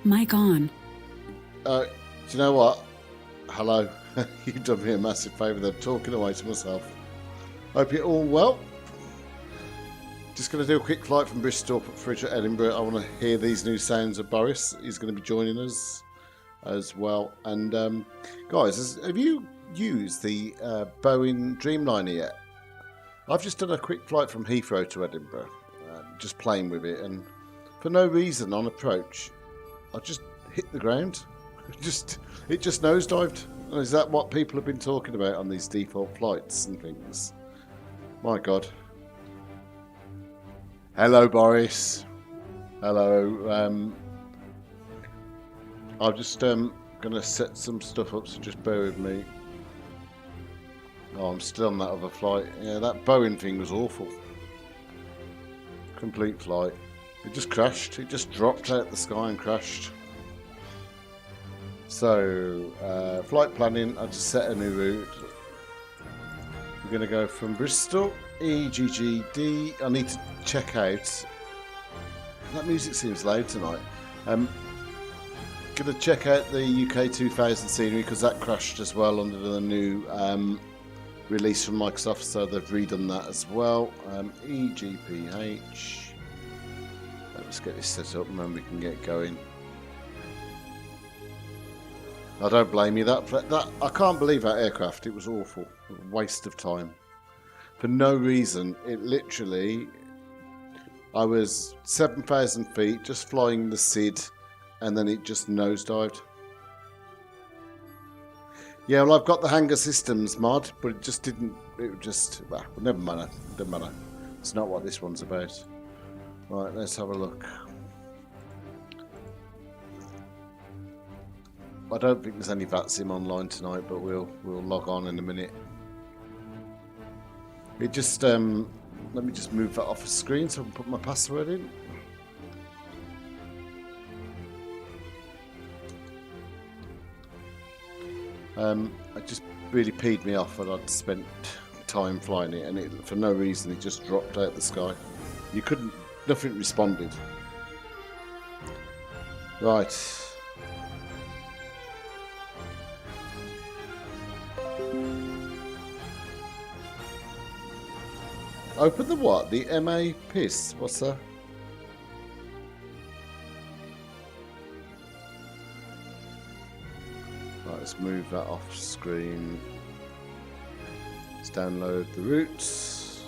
Mic on. Do you know what? Hello. You've done me a massive favour there, talking away to myself. Hope you're all well. Just going to do a quick flight from Bristol for Edinburgh. I want to hear these new sounds of Boris. He's going to be joining us as well. And guys, have you used the Boeing Dreamliner yet? I've just done a quick flight from Heathrow to Edinburgh, just playing with it, and for no reason on approach, I just hit the ground. It just nosedived. Is that what people have been talking about on these default flights and things? My God. Hello, Boris. Hello. I'm just going to set some stuff up, so just bear with me. Oh, I'm still on that other flight. Yeah, that Boeing thing was awful. Complete flight. It just crashed. It just dropped out the sky and crashed. So, flight planning, I just set a new route. We're going to go from Bristol, EGGD. I need to check out. That music seems loud tonight. Going to check out the UK 2000 scenery because that crashed as well under the new release from Microsoft, so they've redone that as well. EGPH. Let's get this set up and then we can get going. I don't blame you. That I can't believe that aircraft. It was awful. A waste of time. For no reason. It literally... I was 7,000 feet just flying the SID and then it just nosedived. Yeah, well, I've got the hangar systems mod, but it just didn't... It just... Well, never mind. Doesn't matter. It's not what this one's about. Right, let's have a look. I don't think there's any VATSIM online tonight, but we'll log on in a minute. It just let me just move that off the screen so I can put my password in. It just really peed me off that I'd spent time flying it, and it for no reason it just dropped out the sky. You couldn't, nothing responded. Right. Open the what? The MA piss? What's that? Right, let's move that off screen. Let's download the routes.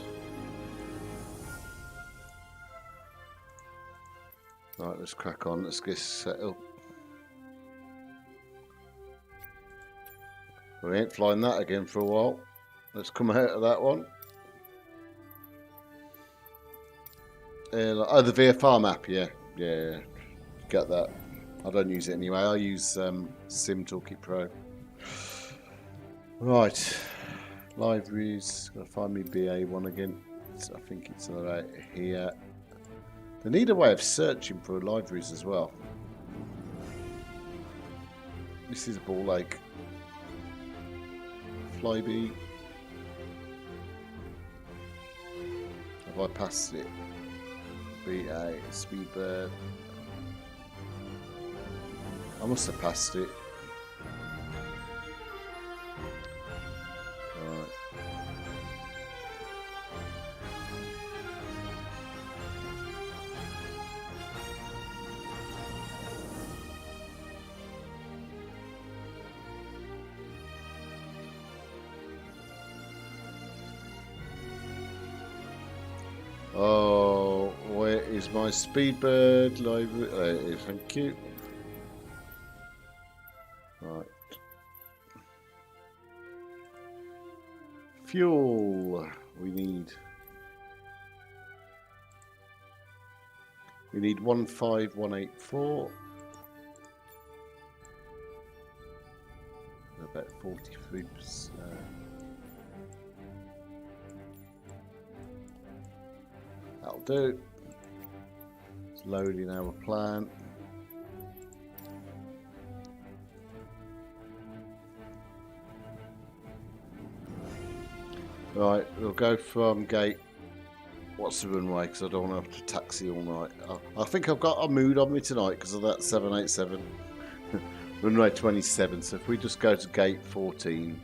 Right, let's crack on. Let's get set up. We ain't flying that again for a while. Let's come out of that one. Oh, the VFR map, yeah, get that. I don't use it anyway. I use Sim Toolkit Pro. Right, libraries. Gotta find me BA one again. I think it's right here. They need a way of searching for libraries as well. This is a ball lake. Flyby. Have I passed it? BA, Speedbird. I must have passed it. Right. Oh, where is my Speedbird library? There it is, thank you. Right. Fuel. We need 15184. About 43%. That'll do. It's loading our plan. Right, we'll go from gate What's the runway? Because I don't want to have to taxi all night. I think I've got a mood on me tonight because of that 787. Runway 27. So if we just go to gate 14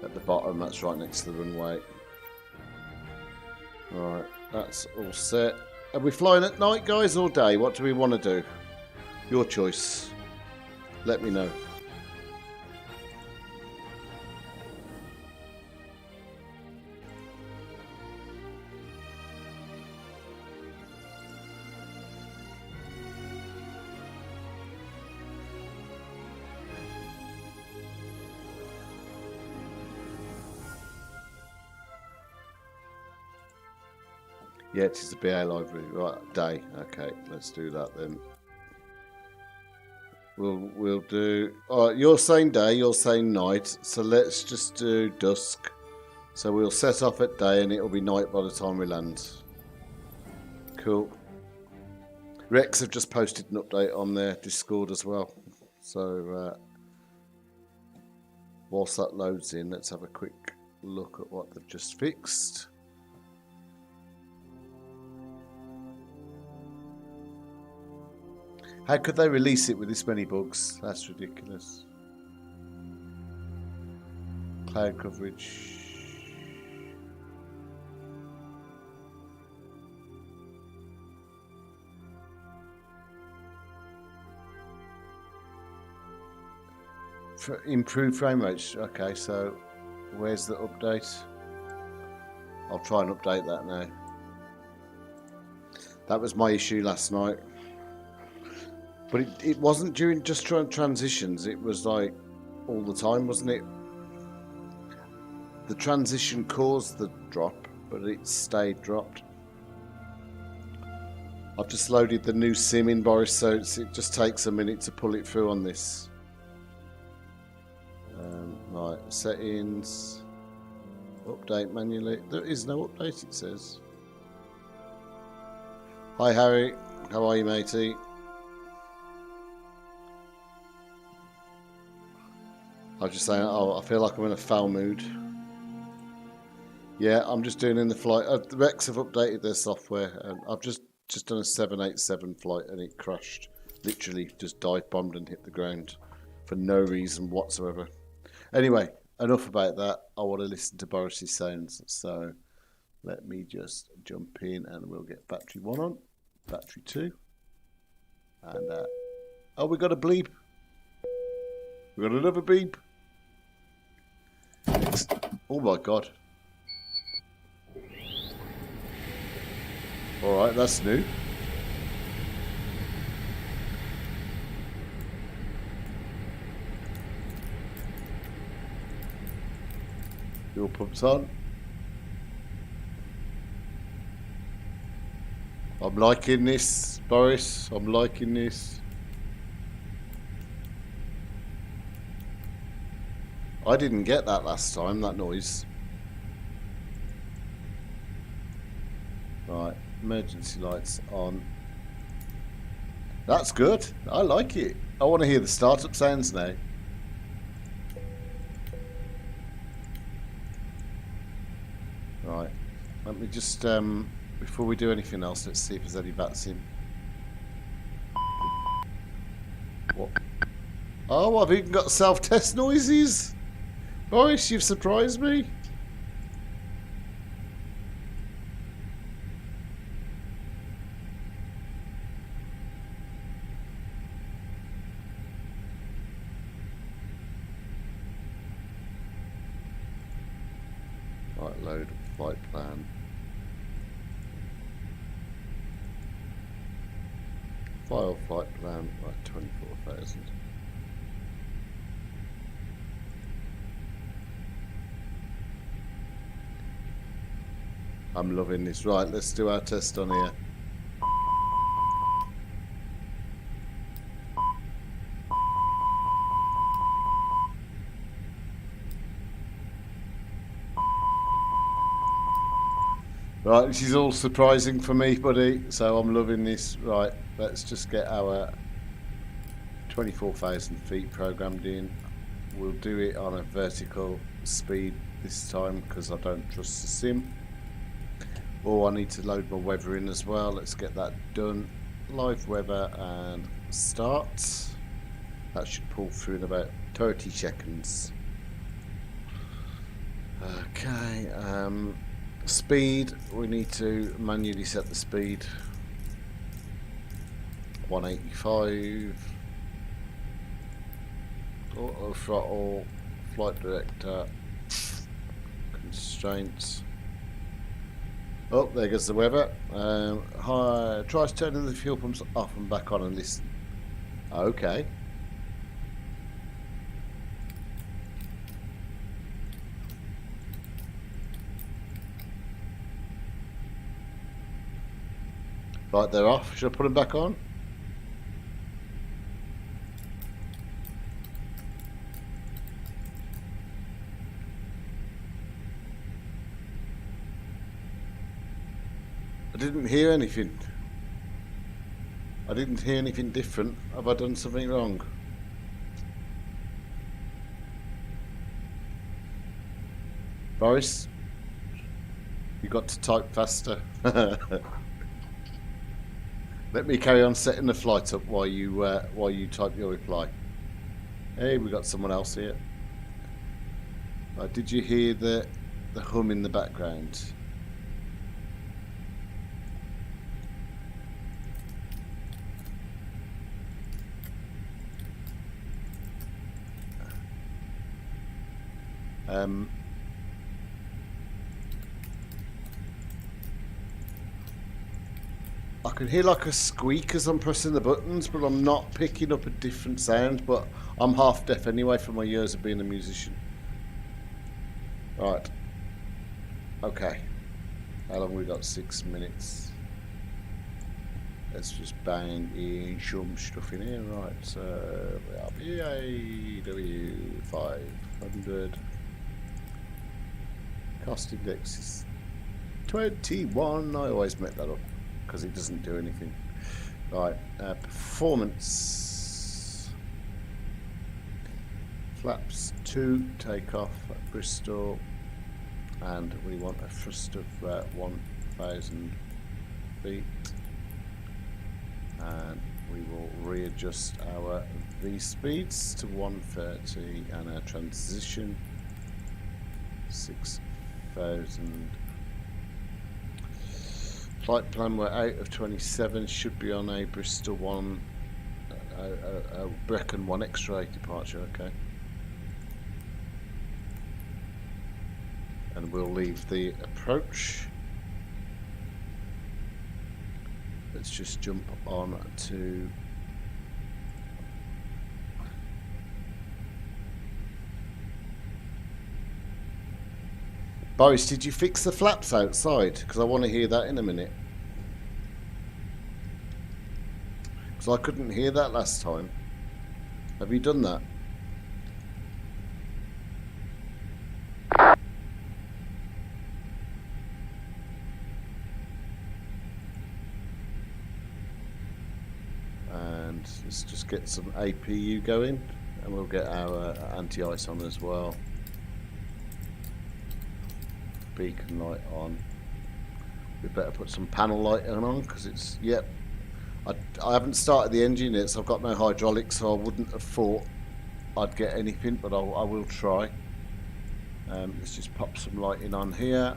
at the bottom, that's right next to the runway. Alright, that's all set. Are we flying at night, guys, or day? What do we want to do? Your choice. Let me know. Yeah, it is the BA library. Right, day. Okay, let's do that then. We'll do. Alright, you're saying day, you're saying night. So let's just do dusk. So we'll set off at day and it'll be night by the time we land. Cool. Rex have just posted an update on their Discord as well. So whilst that loads in, let's have a quick look at what they've just fixed. How could they release it with this many bugs? That's ridiculous. Cloud coverage. For improved frame rates. Okay, so where's the update? I'll try and update that now. That was my issue last night. But it wasn't during just transitions, it was like all the time, wasn't it? The transition caused the drop, but it stayed dropped. I've just loaded the new sim in, Boris, so it just takes a minute to pull it through on this. Right, settings, update manually. There is no update, it says. Hi Harry, how are you, matey? I was just saying, oh, I feel like I'm in a foul mood. Yeah, I'm just doing in the flight. The Rex have updated their software, and I've just done a 787 flight, and it crashed. Literally, just dive bombed and hit the ground for no reason whatsoever. Anyway, enough about that. I want to listen to Boris's sounds, so let me just jump in, and we'll get battery 1 on, battery 2, and oh, we got a bleep. We got another beep. Oh my god. Alright, that's new. Fuel pumps on. I'm liking this, Boris. I'm liking this. I didn't get that last time, that noise. Right, emergency lights on. That's good. I like it. I want to hear the startup sounds now. Right, let me just, before we do anything else, let's see if there's any VATSIM. What? Oh, I've even got self-test noises. Boris, you've surprised me. Right, load flight plan. File flight plan, right, 24,000. I'm loving this. Right, let's do our test on here. Right, this is all surprising for me, buddy, so I'm loving this. Right, let's just get our 24,000 feet programmed in. We'll do it on a vertical speed this time because I don't trust the sim. Oh, I need to load my weather in as well. Let's get that done. Live weather and start. That should pull through in about 30 seconds. Okay, speed, we need to manually set the speed. 185. Auto throttle, flight director, constraints. Oh, there goes the weather. Tries turning the fuel pumps off and back on and listen. Okay. Right, they're off. Should I put them back on? I didn't hear anything. I didn't hear anything different. Have I done something wrong? Boris? You got to type faster. Let me carry on setting the flight up while you type your reply. Hey, we got someone else here. Did you hear the hum in the background? I can hear like a squeak as I'm pressing the buttons, but I'm not picking up a different sound. But I'm half deaf anyway from my years of being a musician. Right. Okay. How long we got? 6 minutes. Let's just bang in some stuff in here. Right. So we have EAW 500. Cost index is 21. I always make that up because it doesn't do anything. Right, performance. Flaps 2 takeoff at Bristol, and we want a thrust of 1,000 feet, and we will readjust our V speeds to 130 and our transition 6,000. Flight plan, we're out of 27, should be on a Bristol 1, a Brecon 1 extra departure, okay. And we'll leave the approach. Let's just jump on to Boris, did you fix the flaps outside? Because I want to hear that in a minute. Because I couldn't hear that last time. Have you done that? And let's just get some APU going, and we'll get our anti-ice on as well. Beacon light on. We better put some panel lighting on because it's, yep. I haven't started the engine yet, so I've got no hydraulics, so I wouldn't have thought I'd get anything, but I will try. Let's just pop some lighting on here.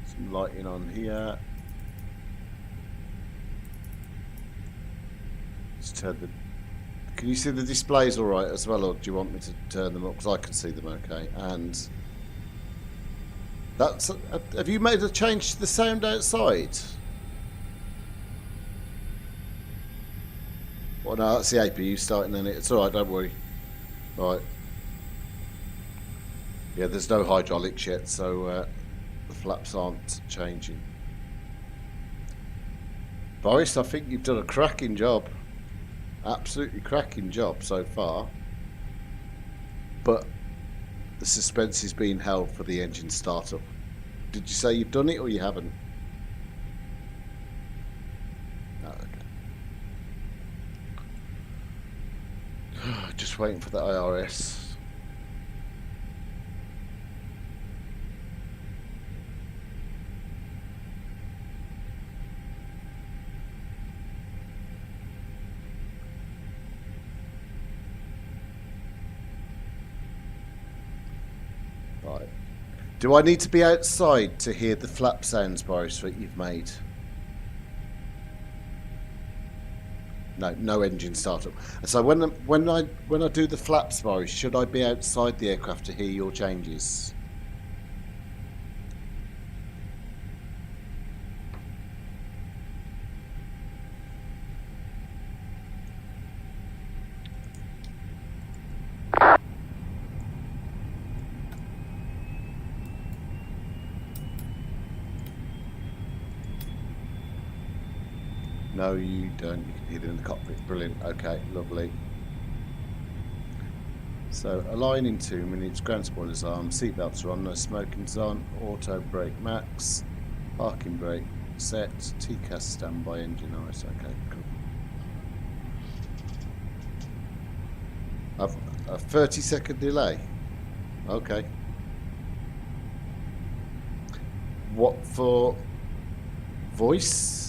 Some lighting on here. Let's turn the. Can you see the displays all right as well, or do you want me to turn them up? Because I can see them okay. And that's. Have you made a change to the sound outside? Well, no, that's the APU starting in it. It's all right, don't worry. Right. Yeah, there's no hydraulics yet, so the flaps aren't changing. Boris, I think you've done a cracking job. Absolutely cracking job so far. But the suspense is being held for the engine startup. Did you say you've done it or you haven't? No, okay. Just waiting for the IRS. Do I need to be outside to hear the flap sounds, Boris, that you've made? No, no engine startup. So when I do the flaps, Boris, should I be outside the aircraft to hear your changes? No, you don't. You can hear it in the cockpit. Brilliant. Okay, lovely. So, align in 2 minutes. Ground spoilers on. Seatbelts are on. No smoking's on. Auto brake max. Parking brake set. TCAS standby. Engine ice. Okay, cool. A 30-second delay. Okay. What for? Voice?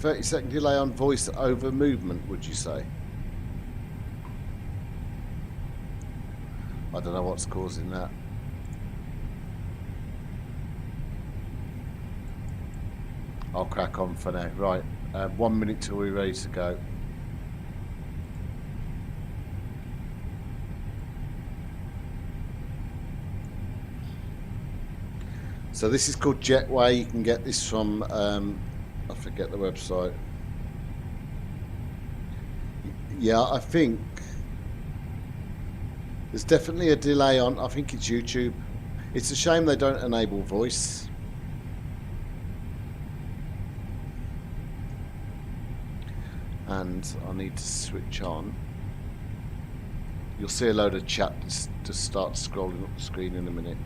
30-second delay on voice over movement, would you say? I don't know what's causing that. I'll crack on for now. Right, 1 minute till we're ready to go. So this is called Jetway. You can get this from I forget the website. Yeah, I think there's definitely a delay on. I think it's YouTube. It's a shame they don't enable voice. And I need to switch on. You'll see a load of chat to start scrolling up the screen in a minute.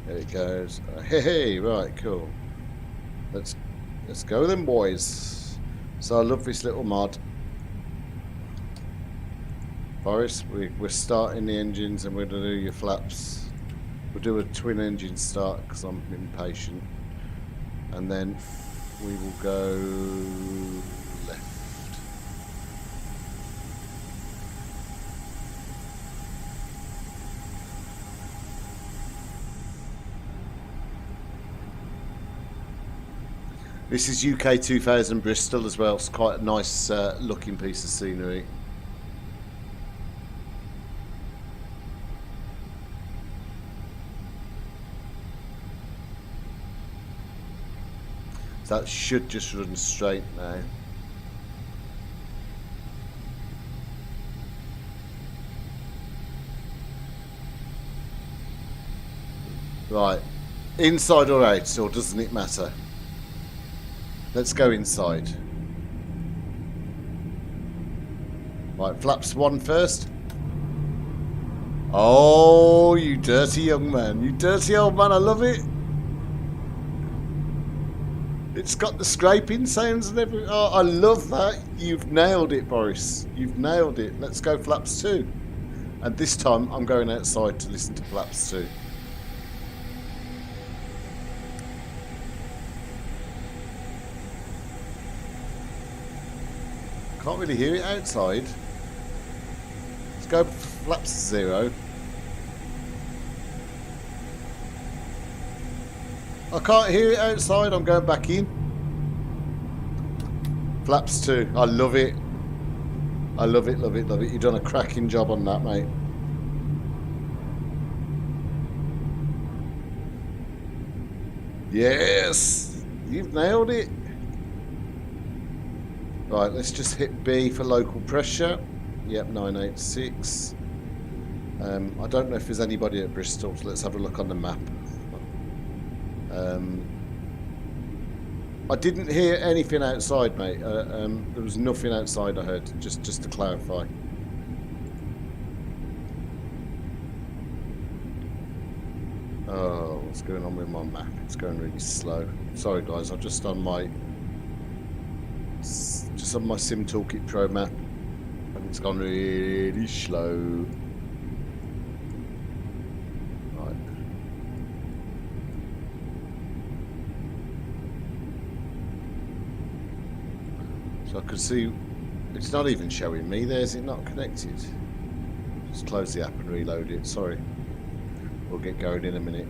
There it goes. Hey, right, cool. Let's go then, boys. So I love this little mod. Boris, we're starting the engines and we're going to do your flaps. We'll do a twin engine start because I'm impatient. And then we will go left. This is UK 2000 Bristol as well. It's quite a nice looking piece of scenery. So that should just run straight now. Right, inside or out, or doesn't it matter? Let's go inside. Right, flaps 1 first. Oh, you dirty young man. You dirty old man, I love it. It's got the scraping sounds and everything. Oh, I love that. You've nailed it, Boris. You've nailed it. Let's go flaps 2. And this time, I'm going outside to listen to flaps 2. Can't really hear it outside. Let's go flaps 0. I can't hear it outside. I'm going back in. Flaps 2. I love it. I love it, love it, love it. You've done a cracking job on that, mate. Yes! You've nailed it. Right, let's just hit B for local pressure. Yep, 986. I don't know if there's anybody at Bristol, so let's have a look on the map. I didn't hear anything outside, mate. There was nothing outside I heard, just to clarify. Oh, what's going on with my map? It's going really slow. Sorry guys, I'm just on my Sim Toolkit Pro map and it's gone really slow. Right. So I can see it's not even showing me there. Is it not connected? Just close the app and reload it. Sorry. We'll get going in a minute.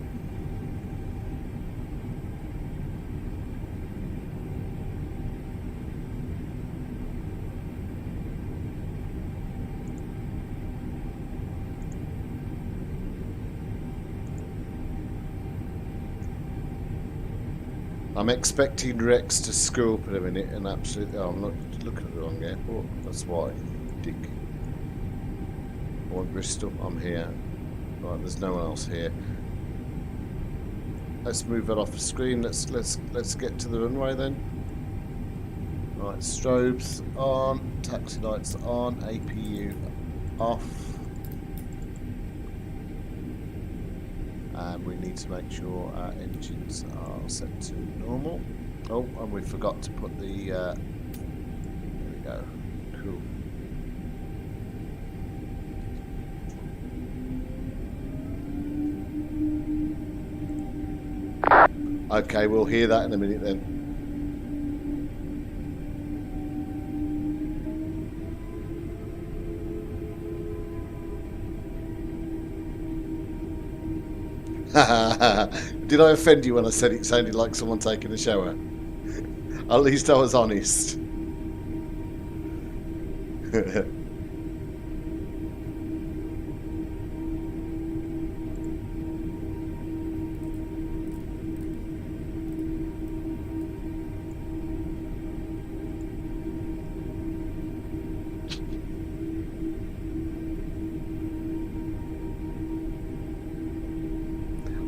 I'm expecting Rex to screw up in a minute and absolutely... Oh, I'm not looking at the wrong airport. That's why. Dick. I want Bristol. I'm here. Right, there's no one else here. Let's move that off the screen. Let's get to the runway then. Right, strobes on, taxi lights on, APU off. And we need to make sure our engines are set to normal. Oh, and we forgot to put the... there we go. Cool. Okay, we'll hear that in a minute then. Did I offend you when I said it sounded like someone taking a shower? At least I was honest.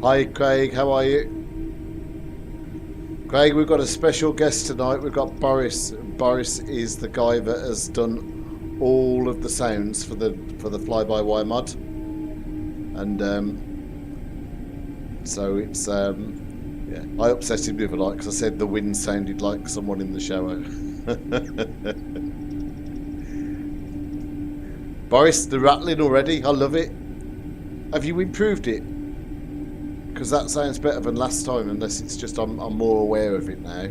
Hi Craig, how are you? Craig, we've got a special guest tonight. We've got Boris. Boris is the guy that has done all of the sounds for the FlyByWire mod, and so it's yeah. I upset him the other night because I said the wind sounded like someone in the shower. Boris, the rattling already. I love it. Have you improved it? Because that sounds better than last time, unless it's just I'm more aware of it now.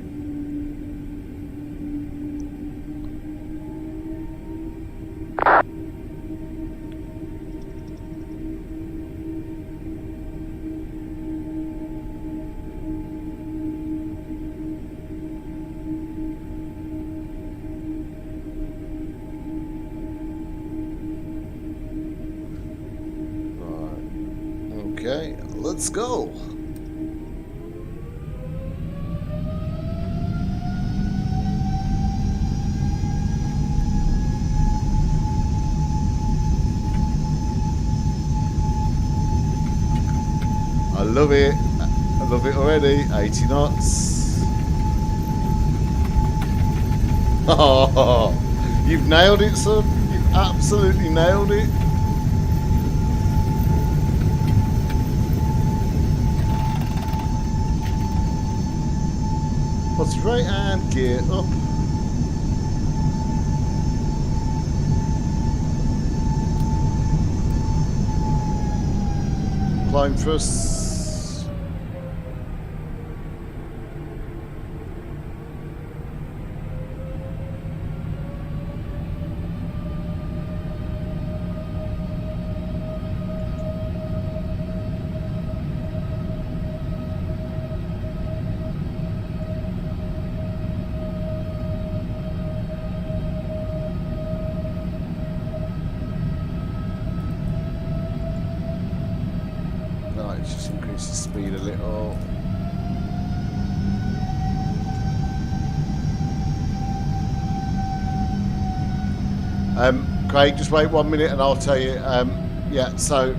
Okay, let's go. I love it. I love it already. 80 knots. Oh, you've nailed it, son. You've absolutely nailed it. What's right hand gear up? Climb first. Just increase the speed a little. Craig, just wait 1 minute and I'll tell you. Yeah, so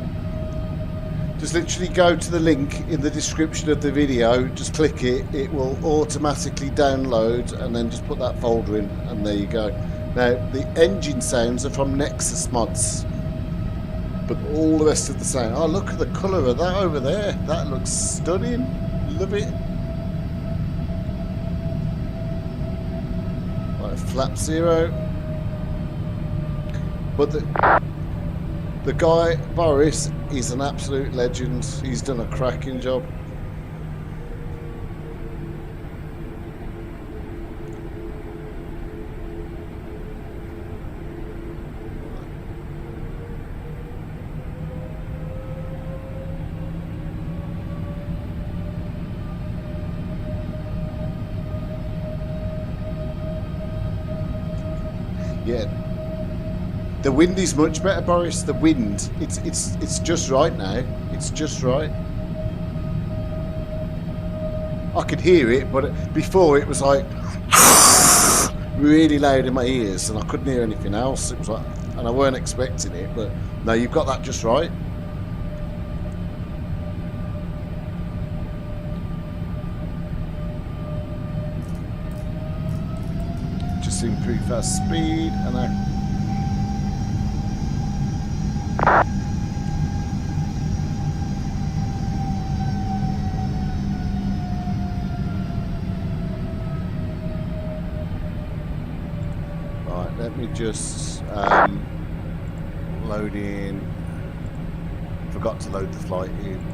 just literally go to the link in the description of the video, just click it, it will automatically download, and then just put that folder in, and there you go. Now, the engine sounds are from Nexus mods, but all the rest of the sound, oh look at the colour of that over there, that looks stunning, love it. Right, flap 0. But the guy, Boris, is an absolute legend. He's done a cracking job. Yeah. The wind is much better, Boris. The wind, it's just right now. It's just right. I could hear it, but before it was like really loud in my ears, and I couldn't hear anything else. It was like, and I weren't expecting it, but no, you've got that just right. Just improve our speed, and right, let me just load in. Forgot to load the flight in.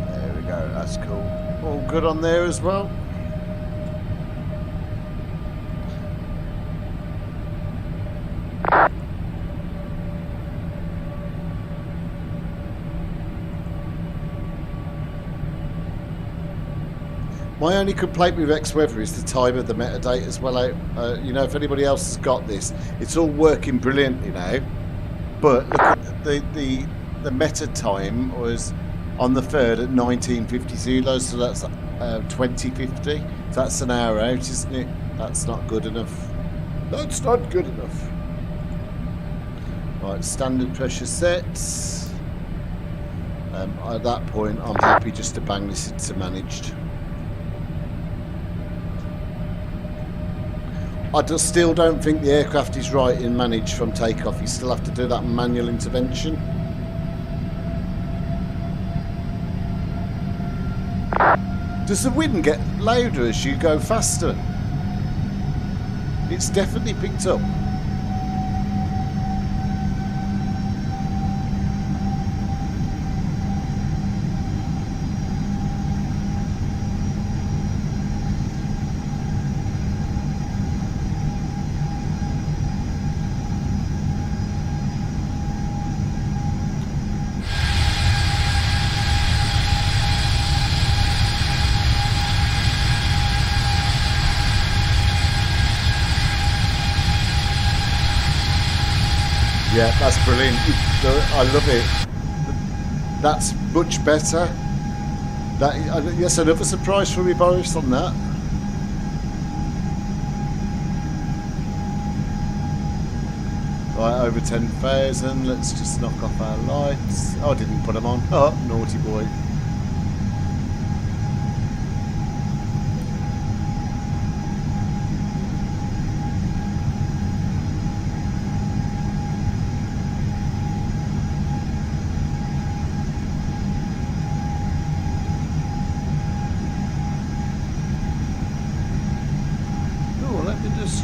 There we go, that's cool. All good on there as well. My only complaint with X-Weather is the time of the metadata as well. You know, if anybody else has got this, it's all working brilliantly now. But look at the meta time was on the 3rd at 19:50, so that's 20:50. So that's an hour out, isn't it? That's not good enough. That's not good enough. Right, standard pressure sets. At that point, I'm happy just to bang this into managed. I just still don't think the aircraft is right in managed from takeoff. You still have to do that manual intervention. Does the wind get louder as you go faster? It's definitely picked up. Yeah, that's brilliant. I love it. That's much better. Yes, another surprise for me, Boris, on that. Right, over 10,000. Let's just knock off our lights. Oh, I didn't put them on. Oh, naughty boy.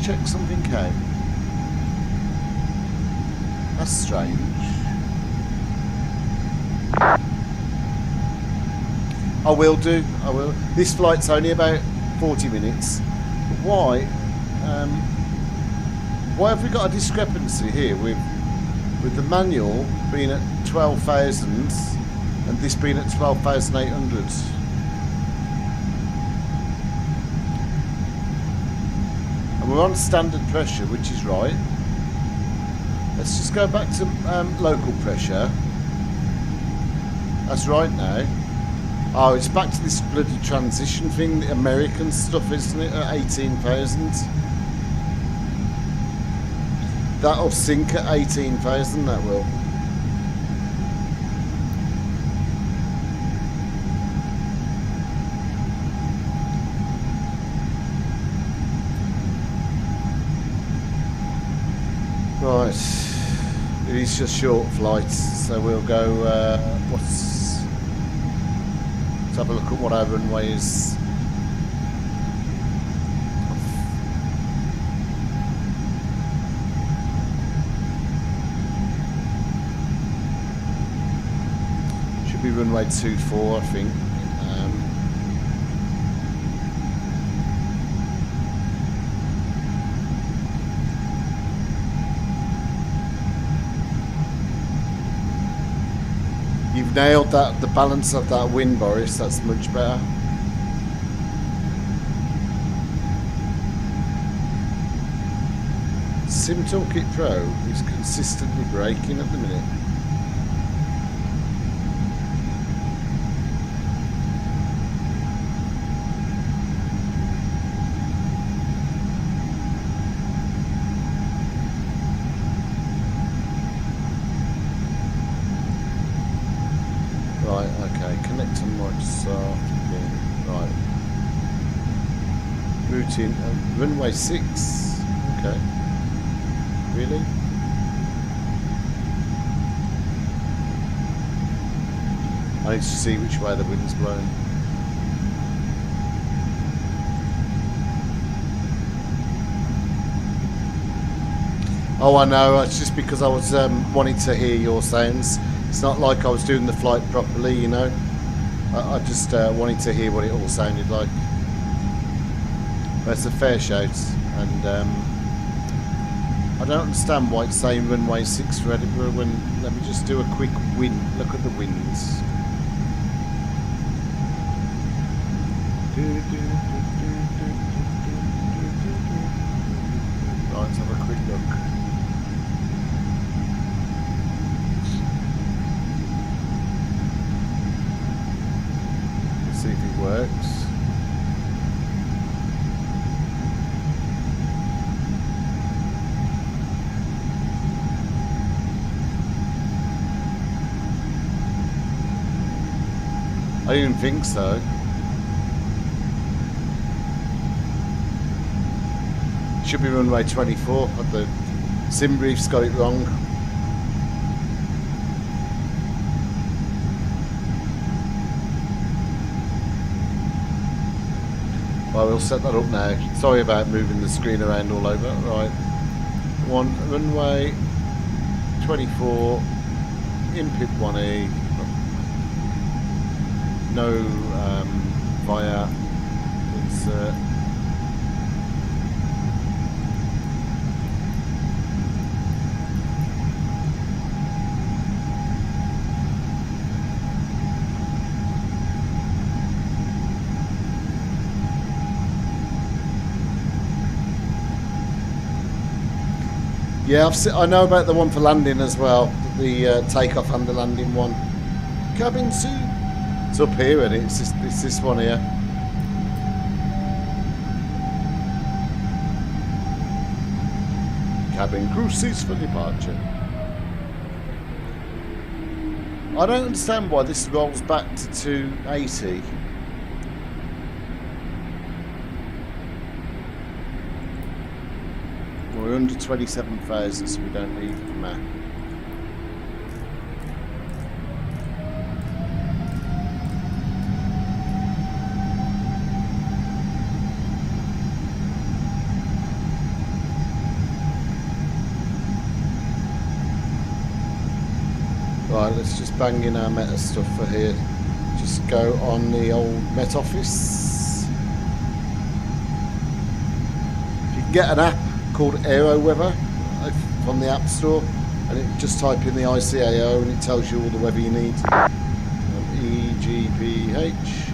Check something out. That's strange. I will do. I will. This flight's only about 40 minutes. Why? Why have we got a discrepancy here with the manual being at 12,000 and this being at 12,800? We're on standard pressure, which is right. Let's just go back to local pressure. That's right now. Oh, it's back to this bloody transition thing, the American stuff, isn't it? At 18,000. That'll sink at 18,000, that will. Right, it is just short flights, so we'll go, let's have a look at what our runway is. Should be runway 24, I think. nailed that, the balance of that wind, Boris. That's much better. Sim Toolkit Pro is consistently braking at the minute. Right, okay, connect to Microsoft again. Right. Routing, runway 6. Okay. Really? I need to see which way the wind's blowing. Oh, I know. It's just because I was wanting to hear your sounds. It's not like I was doing the flight properly, you know. I just wanted to hear what it all sounded like. But it's a fair shout, and I don't understand why it's saying runway 6 for Edinburgh when, let me just do a quick wind, look at the winds. Right, let's have a quick look. Let's see if it works. I didn't think so. Should be runway 24, but the sim brief's got it wrong. Well, we'll set that up now. Sorry about moving the screen around all over. Right. Runway 24, input 1E. No via insert. Yeah, I know about the one for landing as well, the takeoff and the landing one. Cabin suit. It's up here, and it's this one here. Cabin crew seats for departure. I don't understand why this rolls back to 280. We're under 27,000, so we don't need the map. Right, let's just bang in our meta stuff for here. Just go on the old Met Office. You can get an app called AeroWeather from the App Store, and it just type in the ICAO and it tells you all the weather you need. EGPH.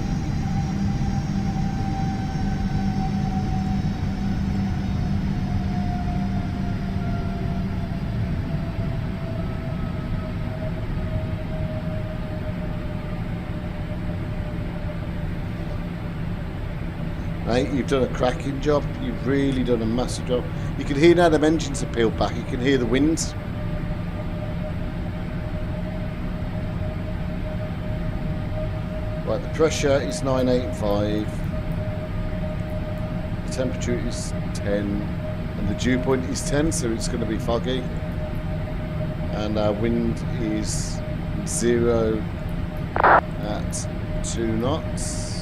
Mate, you've done a cracking job. You've really done a massive job. You can hear now the engines are peeled back. You can hear the winds. Right, the pressure is 985. The temperature is 10. And the dew point is 10, so it's going to be foggy. And our wind is 0 at 2 knots.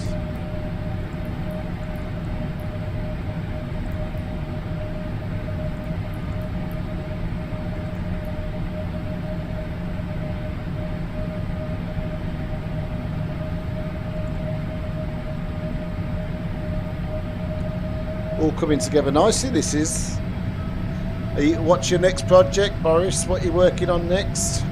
All coming together nicely, this is. What's your next project, Boris? What are you working on next?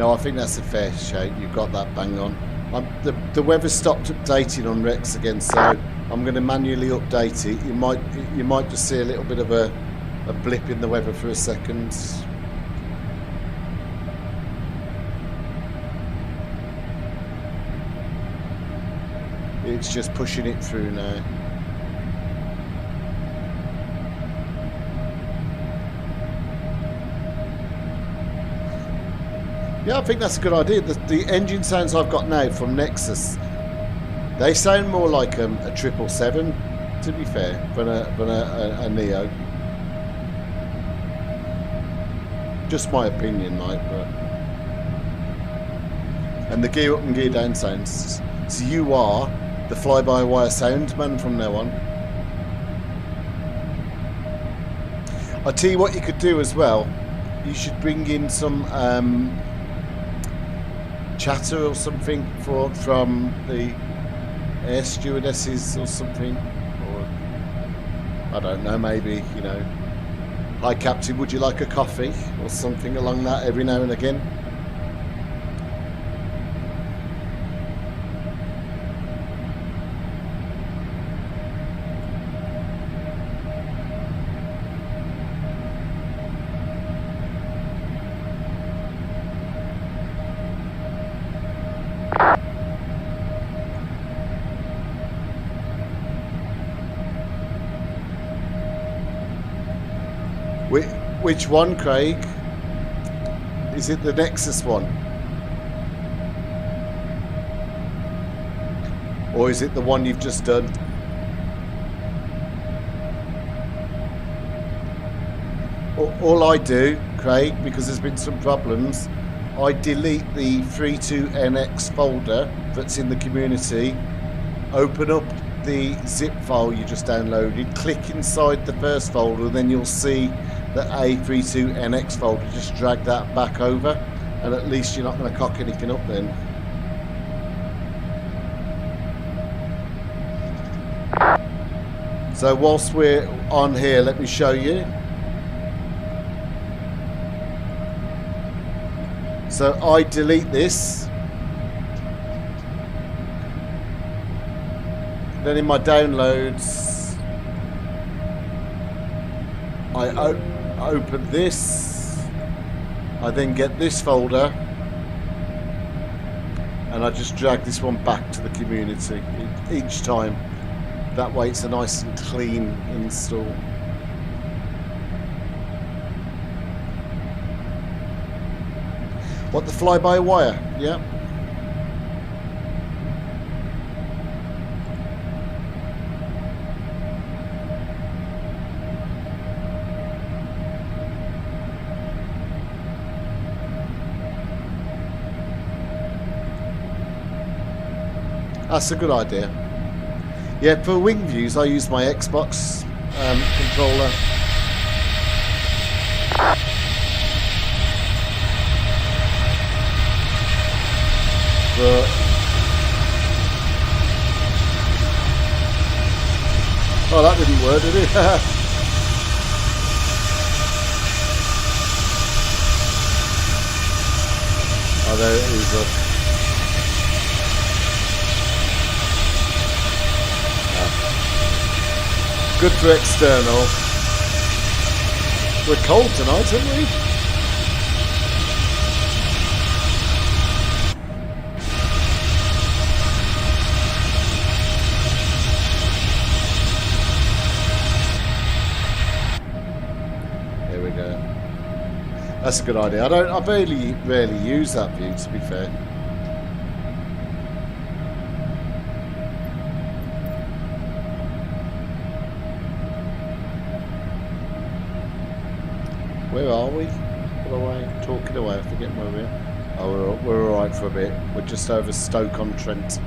No, I think that's a fair shout. You've got that bang on. The weather stopped updating on Rex again, so I'm going to manually update it. You might just see a little bit of a blip in the weather for a second. It's just pushing it through now. Yeah, I think that's a good idea. The engine sounds I've got now from Nexus, they sound more like a 777, to be fair, than a Neo. Just my opinion, like, but. And the gear up and gear down sounds. So you are the fly-by-wire sound man from now on. I'll tell you what you could do as well. You should bring in some chatter or something from the air stewardesses or something, or I don't know, maybe, you know, hi Captain, would you like a coffee, or something along that every now and again. Which one, Craig? Is it the Nexus one? Or is it the one you've just done? All I do, Craig, because there's been some problems, I delete the 32NX folder that's in the community, open up the zip file you just downloaded, click inside the first folder, then you'll see the A32NX folder. Just drag that back over, and at least you're not going to cock anything up then. So whilst we're on here, let me show you. So I delete this, then in my downloads I open this, I then get this folder, and I just drag this one back to the community each time. That way it's a nice and clean install. What, the fly-by-wire? Yeah. That's a good idea. Yeah, for wing views I use my Xbox controller. But oh, that didn't work, did it? Oh, there it is. Good for external. We're cold tonight, aren't we? There we go. That's a good idea. I rarely use that view, to be fair. Where are we? Talking away, I forget where we are. Oh, we're alright for a bit. We're just over Stoke-on-Trent.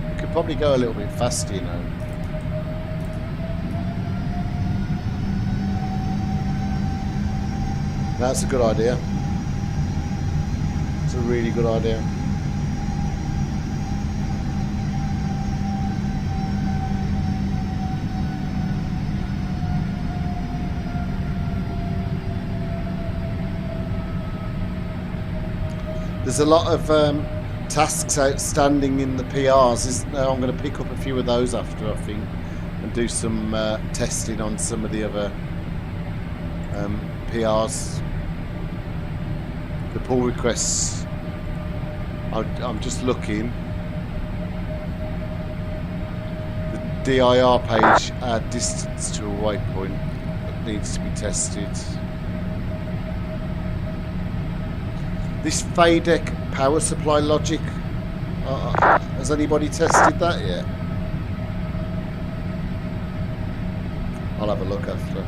We could probably go a little bit faster, you know. That's a good idea. It's a really good idea. There's a lot of tasks outstanding in the PRs, isn't there? I'm going to pick up a few of those after, I think, and do some testing on some of the other PRs. The pull requests, I'm just looking. The DIR page, add distance to a waypoint, that needs to be tested. This FADEC power supply logic, has anybody tested that yet? I'll have a look after.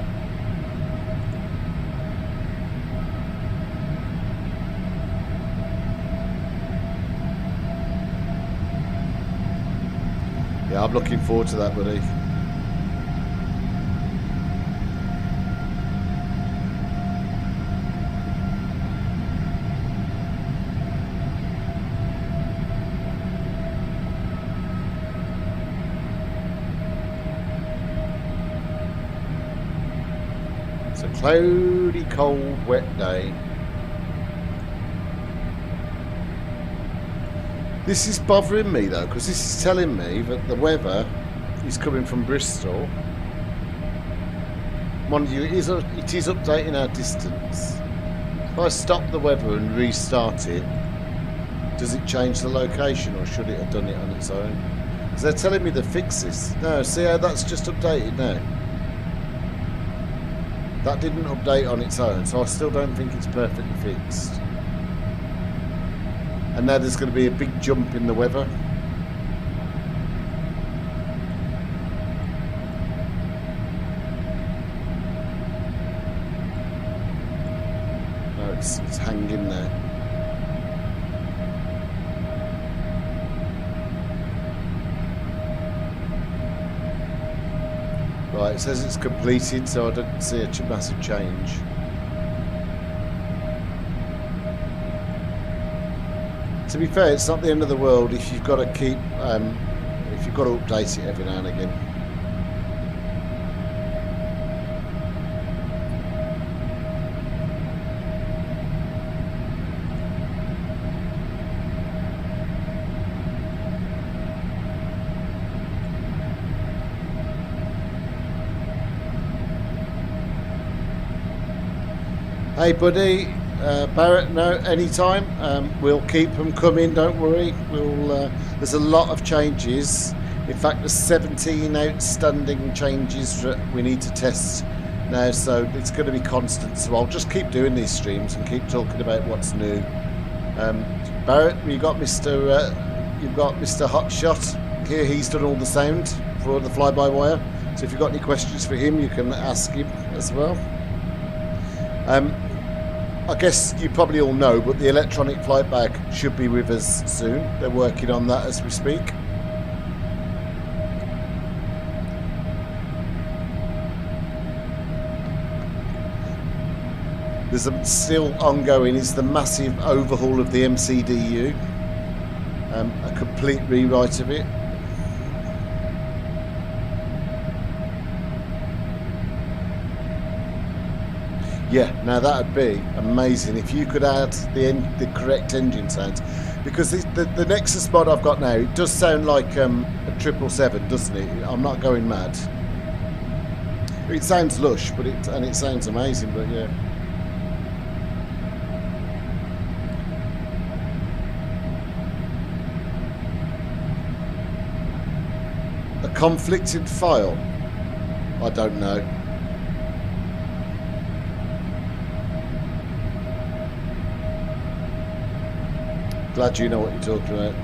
Yeah, I'm looking forward to that, buddy. It's a cloudy, cold, wet day. This is bothering me though, because this is telling me that the weather is coming from Bristol. Mind you, it is updating our distance. If I stop the weather and restart it, does it change the location, or should it have done it on its own? Because they're telling me to fix this. No, see how that's just updated now? That didn't update on its own, so I still don't think it's perfectly fixed. And now there's going to be a big jump in the weather. No, it's hanging there. Right, it says it's completed, so I don't see a massive change. To be fair, it's not the end of the world if you've got to keep, if you've got to update it every now and again. Hey, buddy. Barrett, no, anytime. We'll keep them coming, don't worry. There's a lot of changes. In fact, there's 17 outstanding changes that we need to test now, so it's going to be constant. So I'll just keep doing these streams and keep talking about what's new. Barrett, you've got Mr. Hotshot here. He's done all the sound for the fly-by-wire. So if you've got any questions for him, you can ask him as well. I guess you probably all know, but the electronic flight bag should be with us soon. They're working on that as we speak. There's still ongoing is the massive overhaul of the MCDU, a complete rewrite of it. Yeah, now that would be amazing if you could add the correct engine sounds, because the Nexus mod I've got now, it does sound like a 777, doesn't it? I'm not going mad. It sounds lush, but it sounds amazing, but yeah. A conflicted file? I don't know. Glad you know what you're talking about.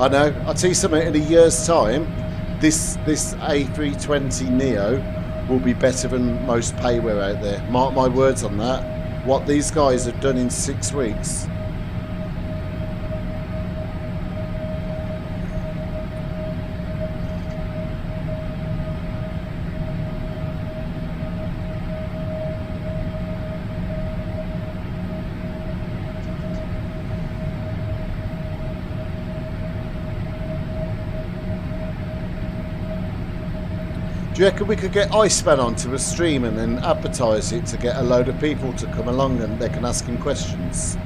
I know. I'll tell you something. In a year's time, this A320 Neo will be better than most payware out there. Mark my words on that. What these guys have done in 6 weeks. Do you reckon we could get Iceman onto a stream and then advertise it to get a load of people to come along and they can ask him questions?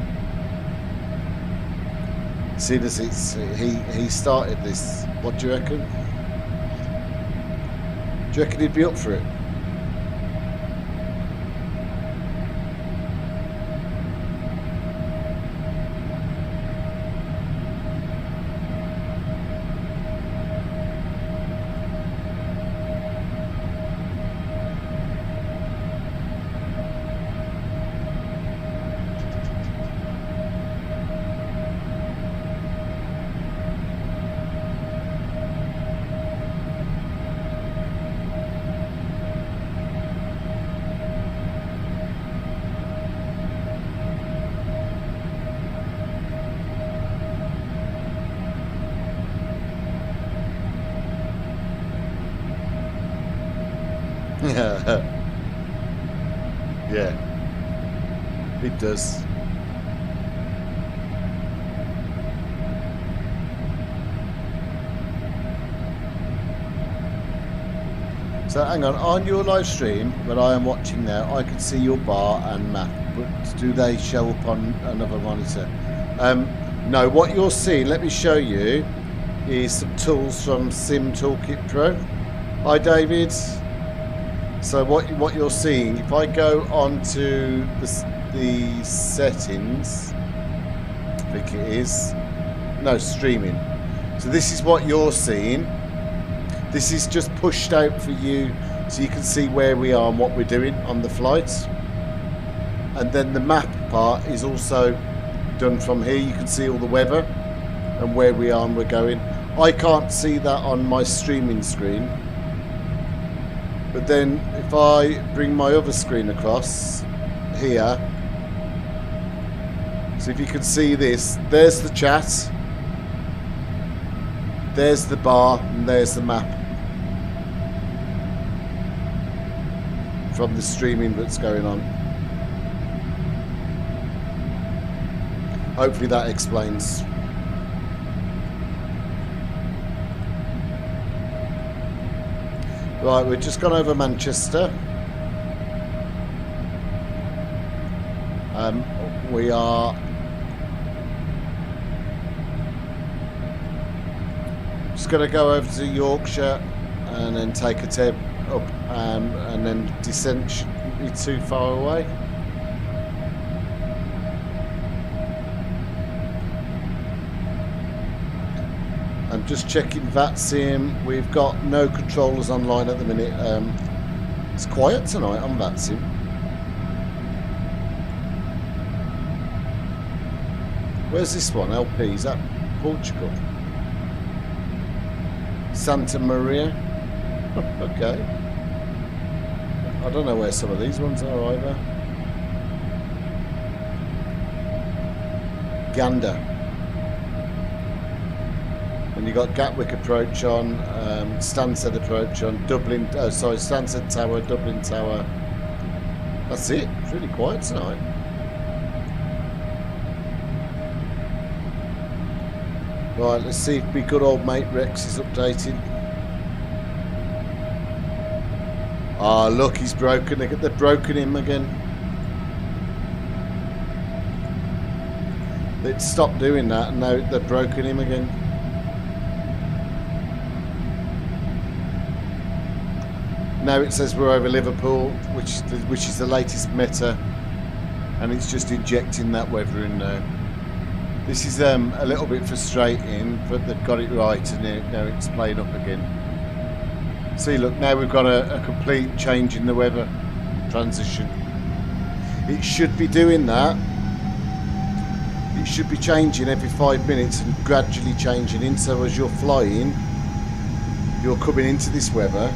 Seeing as he started this, what do you reckon? Do you reckon he'd be up for it? Yeah, it does. So hang on your live stream, but I am watching now, I can see your bar and map, but do they show up on another monitor? No, what you're seeing, let me show you, is some tools from Sim Toolkit Pro. Hi David. So what you're seeing, if I go on to the settings, I think it is, no, streaming. So this is what you're seeing. This is just pushed out for you so you can see where we are and what we're doing on the flight. And then the map part is also done from here. You can see all the weather and where we are and we're going. I can't see that on my streaming screen. But then if I bring my other screen across here, so if you can see this, there's the chat, there's the bar, and there's the map from the streaming that's going on. Hopefully that explains. Right, we've just gone over Manchester. We are just going to go over to Yorkshire and then take a tip up and then descent shouldn't be too far away. I'm just checking VATSIM. We've got no controllers online at the minute. It's quiet tonight on VATSIM. Where's this one? LP? Is that Portugal? Santa Maria? Okay. I don't know where some of these ones are either. Gander. And you got Gatwick approach on, Stansted approach on, Dublin, Stansted Tower, Dublin Tower. That's it. It's really quiet tonight. Right, let's see if my good old mate Rex is updated. Ah, look, he's broken. They've broken him again. They'd stopped doing that, and now they've broken him again. Now it says we're over Liverpool, which is the latest meta, and it's just injecting that weather in now. This is a little bit frustrating, but they've got it right, and now it's playing up again. See, look, now we've got a complete change in the weather transition. It should be doing that. It should be changing every 5 minutes and gradually changing in, so as you're flying, you're coming into this weather.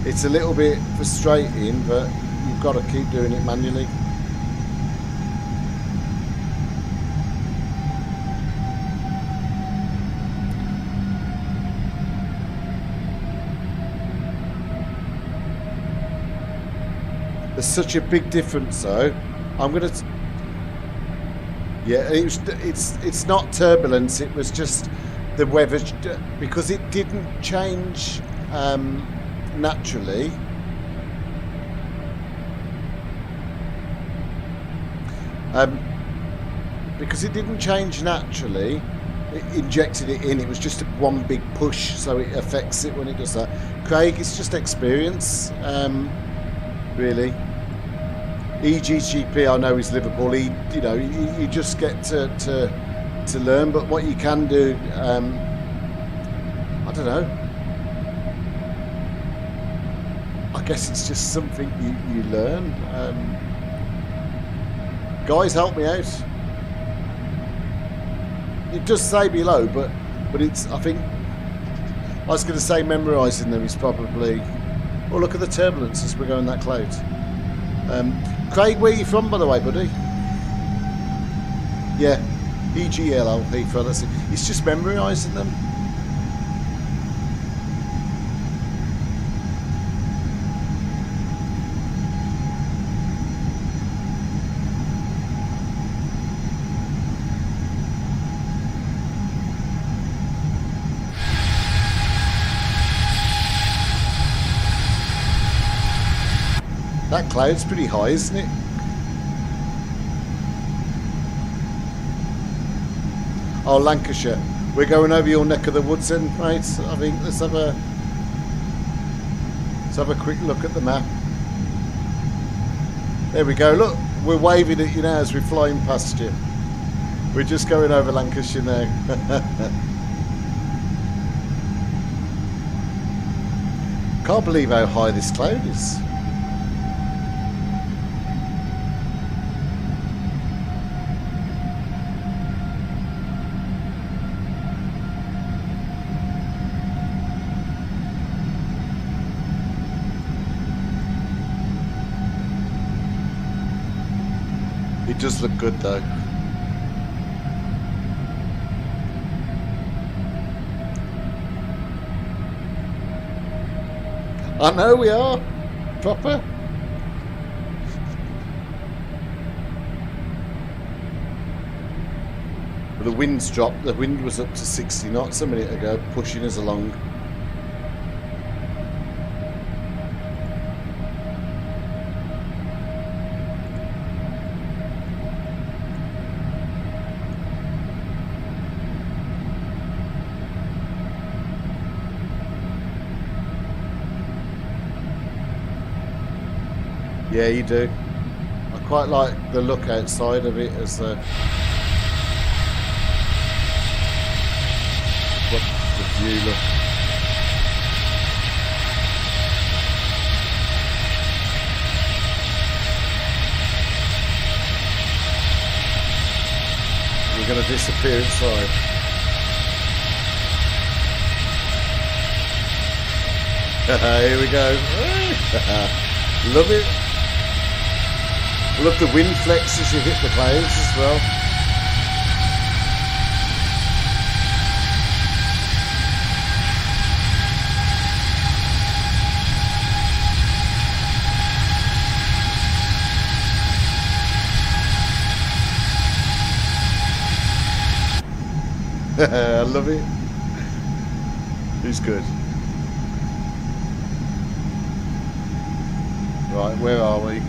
It's a little bit frustrating, but you've got to keep doing it manually. There's such a big difference, though. I'm gonna. Yeah, it's not turbulence. It was just the weather, because it didn't change naturally. Because it didn't change naturally, it injected it in. It was just one big push, so it affects it when it does that. Craig, it's just experience, really. EGGP, I know, is Liverpool. You just get to learn. But what you can do, I don't know. I guess it's just something you learn. Guys, help me out. It does say below, but it's. I think I was going to say memorising them is probably. Oh, look at the turbulence as we're going that cloud. Craig, where are you from, by the way, buddy? Yeah, EGLL, Heathrow. That's it. It's just memorising them. That cloud's pretty high, isn't it? Oh, Lancashire. We're going over your neck of the woods then, mate. I think let's have a quick look at the map. There we go. Look, we're waving at you now as we're flying past you. We're just going over Lancashire now. Can't believe how high this cloud is. It does look good though. I know we are. Proper. But the wind's dropped. The wind was up to 60 knots a minute ago, pushing us along. Yeah, you do. I quite like the look outside of it as the view look. We're going to disappear inside. Here we go. Love it. Love the wind flex as you hit the clouds as well. I love it. Who's good? Right, where are we?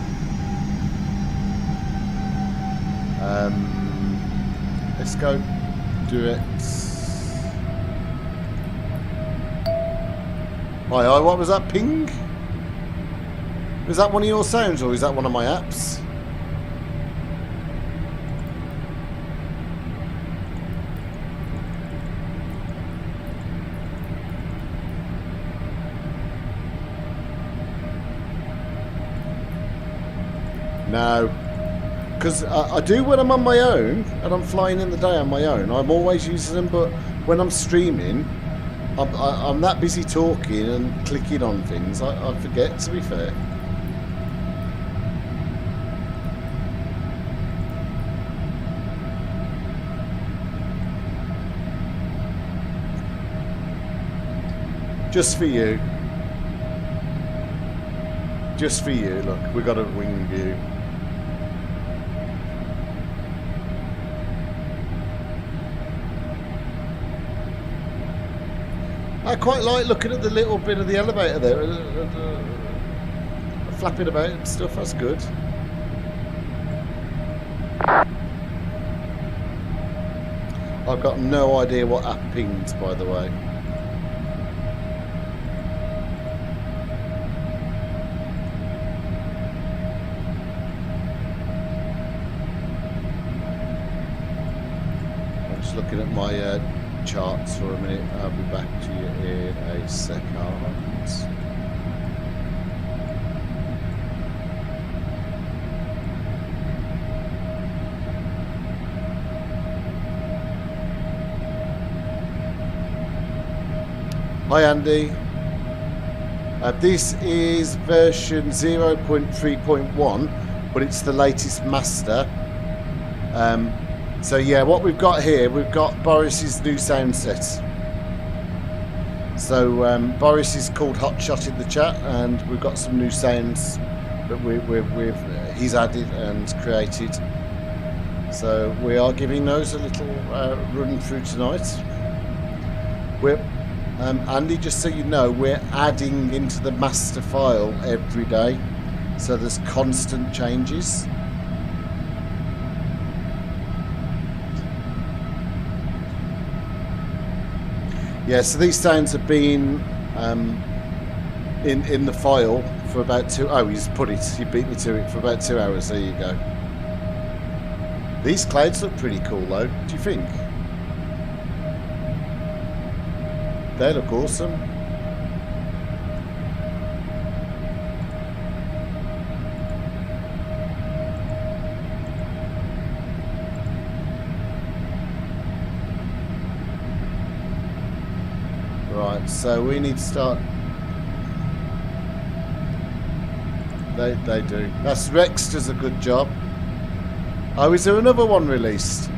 Let's go do it. Hi, what was that ping? Was that one of your sounds or is that one of my apps? No. Because I do when I'm on my own and I'm flying in the day on my own. I'm always using them, but when I'm streaming, I'm that busy talking and clicking on things, I forget, to be fair. Just for you. Just for you, look, we got a wing view. I quite like looking at the little bit of the elevator there, flapping about and stuff. That's good. I've got no idea what app pinged, by the way. I'm just looking at my charts for a minute. I'll be back to you in a second. Hi Andy. This is version 0.3.1, but it's the latest master. So yeah, what we've got here, we've got Boris's new sound set. So Boris is called Hotshot in the chat, and we've got some new sounds that he's added and created. So we are giving those a little run through tonight. Andy, just so you know, we're adding into the master file every day, so there's constant changes. Yeah, so these sounds have been in the file for about 2. Oh, he's put it. He beat me to it for about 2 hours. There you go. These clouds look pretty cool, though. Do you think? They look awesome. Right, so we need to start. They do. That's Rex does a good job. Oh, is there another one released?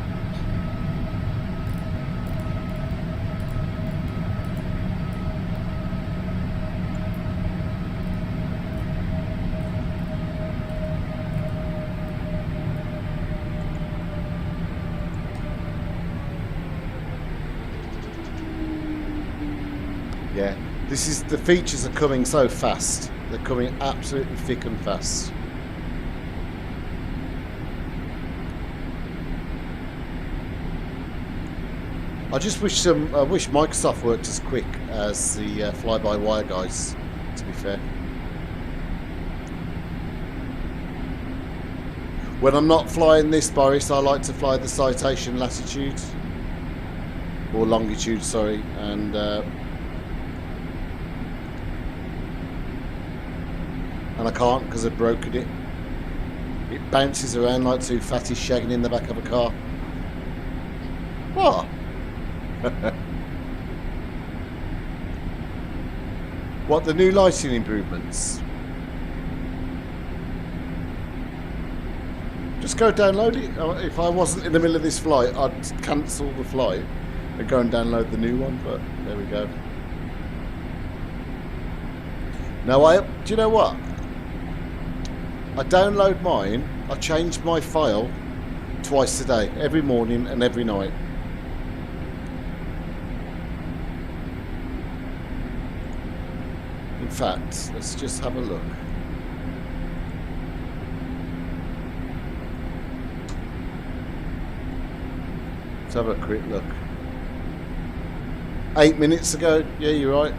Yeah, the features are coming so fast. They're coming absolutely thick and fast. I just wish Microsoft worked as quick as the Fly-by-Wire guys, to be fair. When I'm not flying this, Boris, I like to fly the citation latitude, or longitude, sorry, and I can't because I've broken it. It bounces around like two fatties shagging in the back of a car. What? What, the new lighting improvements? Just go download it. If I wasn't in the middle of this flight, I'd cancel the flight and go and download the new one, but there we go. No, do you know what? I download mine, I change my file twice a day, every morning and every night. In fact, let's just have a look. Let's have a quick look. 8 minutes ago, yeah, you're right.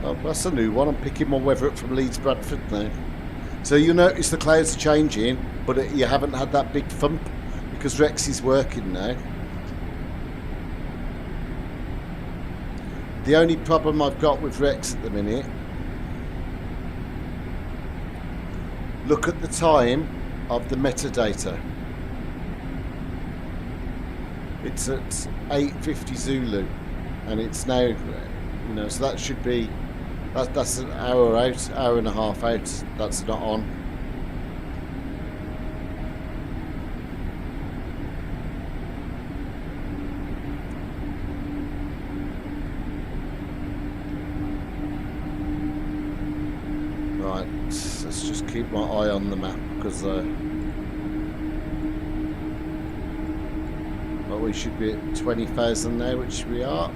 Oh, that's a new one. I'm picking my weather up from Leeds Bradford now. So you notice the clouds are changing, but you haven't had that big thump because Rex is working now. The only problem I've got with Rex at the minute, look at the time of the metadata. It's at 8:50 Zulu, and it's now, you know, so that should be, that's an hour out, hour and a half out. That's not on. Right, let's just keep my eye on the map because But we should be at 20,000 now, which we are.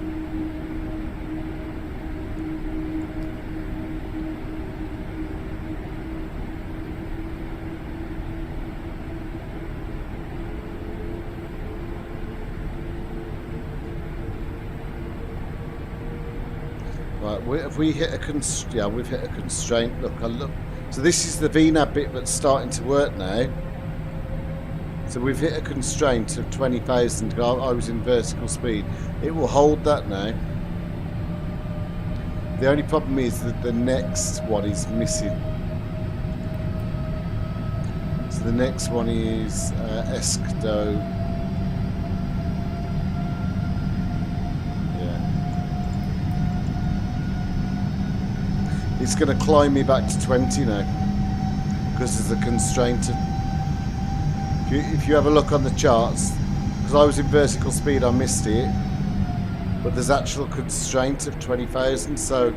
Right, have we hit a constraint? Yeah, we've hit a constraint. Look. So this is the VNAV bit that's starting to work now. So we've hit a constraint of 20,000. I was in vertical speed. It will hold that now. The only problem is that the next one is missing. So the next one is Escdo. Yeah. It's going to climb me back to 20 now because there's a constraint. If you have a look on the charts, because I was in vertical speed, I missed it, but there's actual constraint of 20,000, so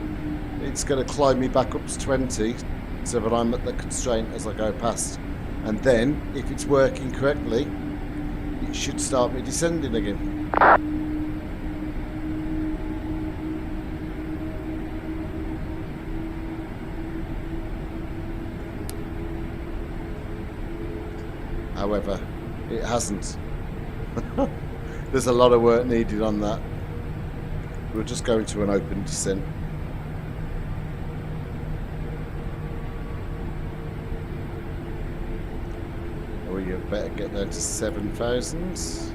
it's going to climb me back up to 20, so that I'm at the constraint as I go past. And then, if it's working correctly, it should start me descending again. However, it hasn't. There's a lot of work needed on that. We'll just go into an open descent. Or you better get down to 7,000.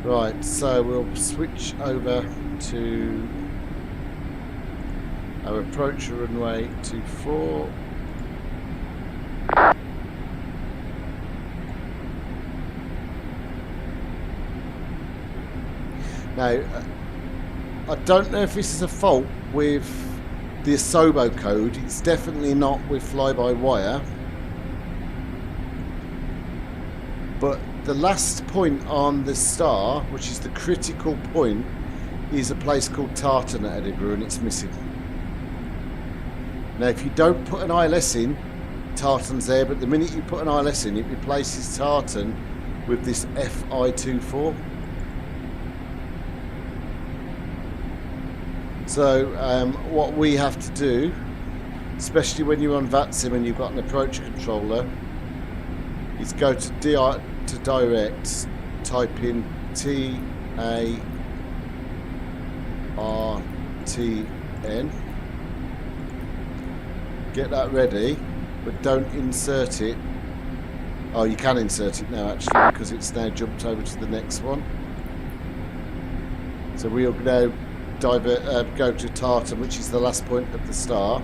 Right, so we'll switch over to our approach runway 24. Now, I don't know if this is a fault with the Asobo code. It's definitely not with FlyByWire. But the last point on the star, which is the critical point, is a place called Tartan at Edinburgh, and it's missing. Now, if you don't put an ILS in, Tartan's there, but the minute you put an ILS in, it replaces Tartan with this FI24. So what we have to do, especially when you're on VATSIM and you've got an approach controller, is go to direct, type in TARTN, get that ready, but don't insert it. Oh, you can insert it now actually, because it's now jumped over to the next one. So we'll now go to Tartan, which is the last point of the star,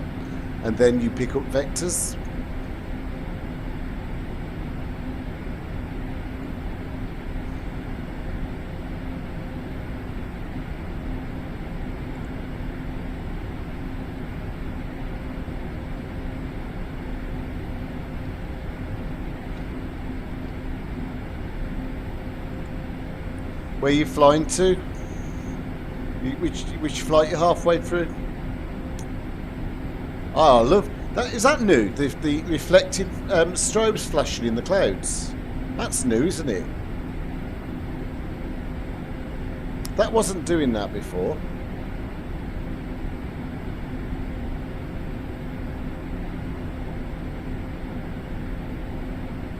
and then you pick up vectors. Where are you flying to? Which flight you're halfway through? Oh, look. Is that new? The reflective strobes flashing in the clouds. That's new, isn't it? That wasn't doing that before.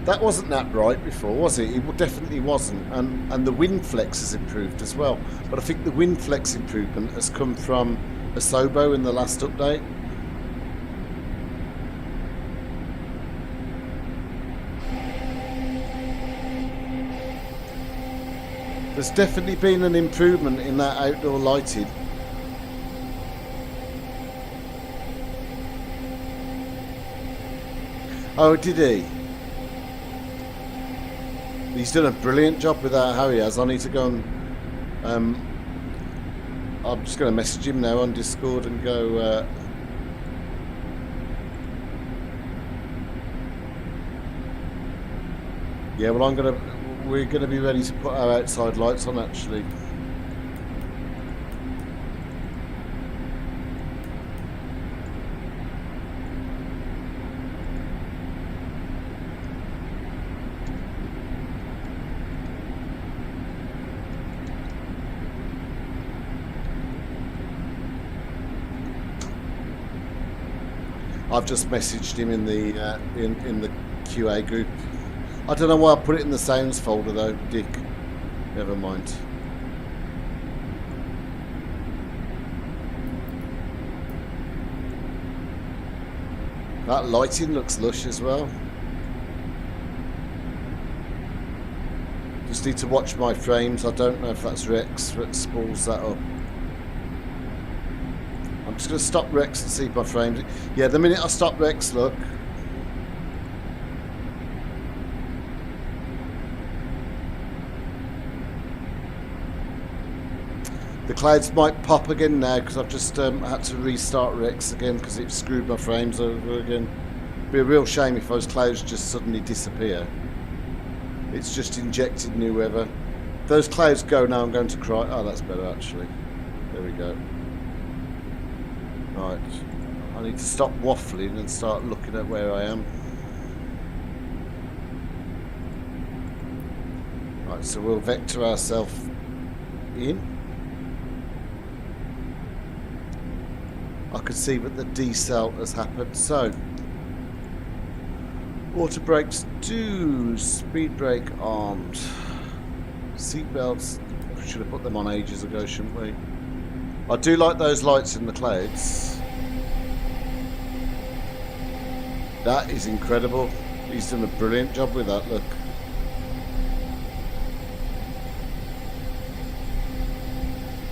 That wasn't that bright before, was it? It definitely wasn't. And the wind flex has improved as well. But I think the wind flex improvement has come from Asobo in the last update. There's definitely been an improvement in that outdoor lighting. Oh, did he? He's done a brilliant job with that, how he has. I need to go and I'm just going to message him now on Discord and go yeah, well we're going to be ready to put our outside lights on actually. I've just messaged him in the in the QA group. I don't know why I put it in the sounds folder though, Dick. Never mind. That lighting looks lush as well. Just need to watch my frames. I don't know if that's Rex that spools that up. I'm just going to stop Rex and see my frames. Yeah, the minute I stop Rex, look. The clouds might pop again now because I've just had to restart Rex again because it screwed my frames over again. It'd be a real shame if those clouds just suddenly disappear. It's just injected new weather. If those clouds go now, I'm going to cry. Oh, that's better actually. There we go. Right. I need to stop waffling and start looking at where I am. Right, so we'll vector ourselves in. I can see that the decel has happened. So, water brakes do, speed brake armed. Seat belts, we should have put them on ages ago, shouldn't we? I do like those lights in the clouds. That is incredible. He's done a brilliant job with that, look.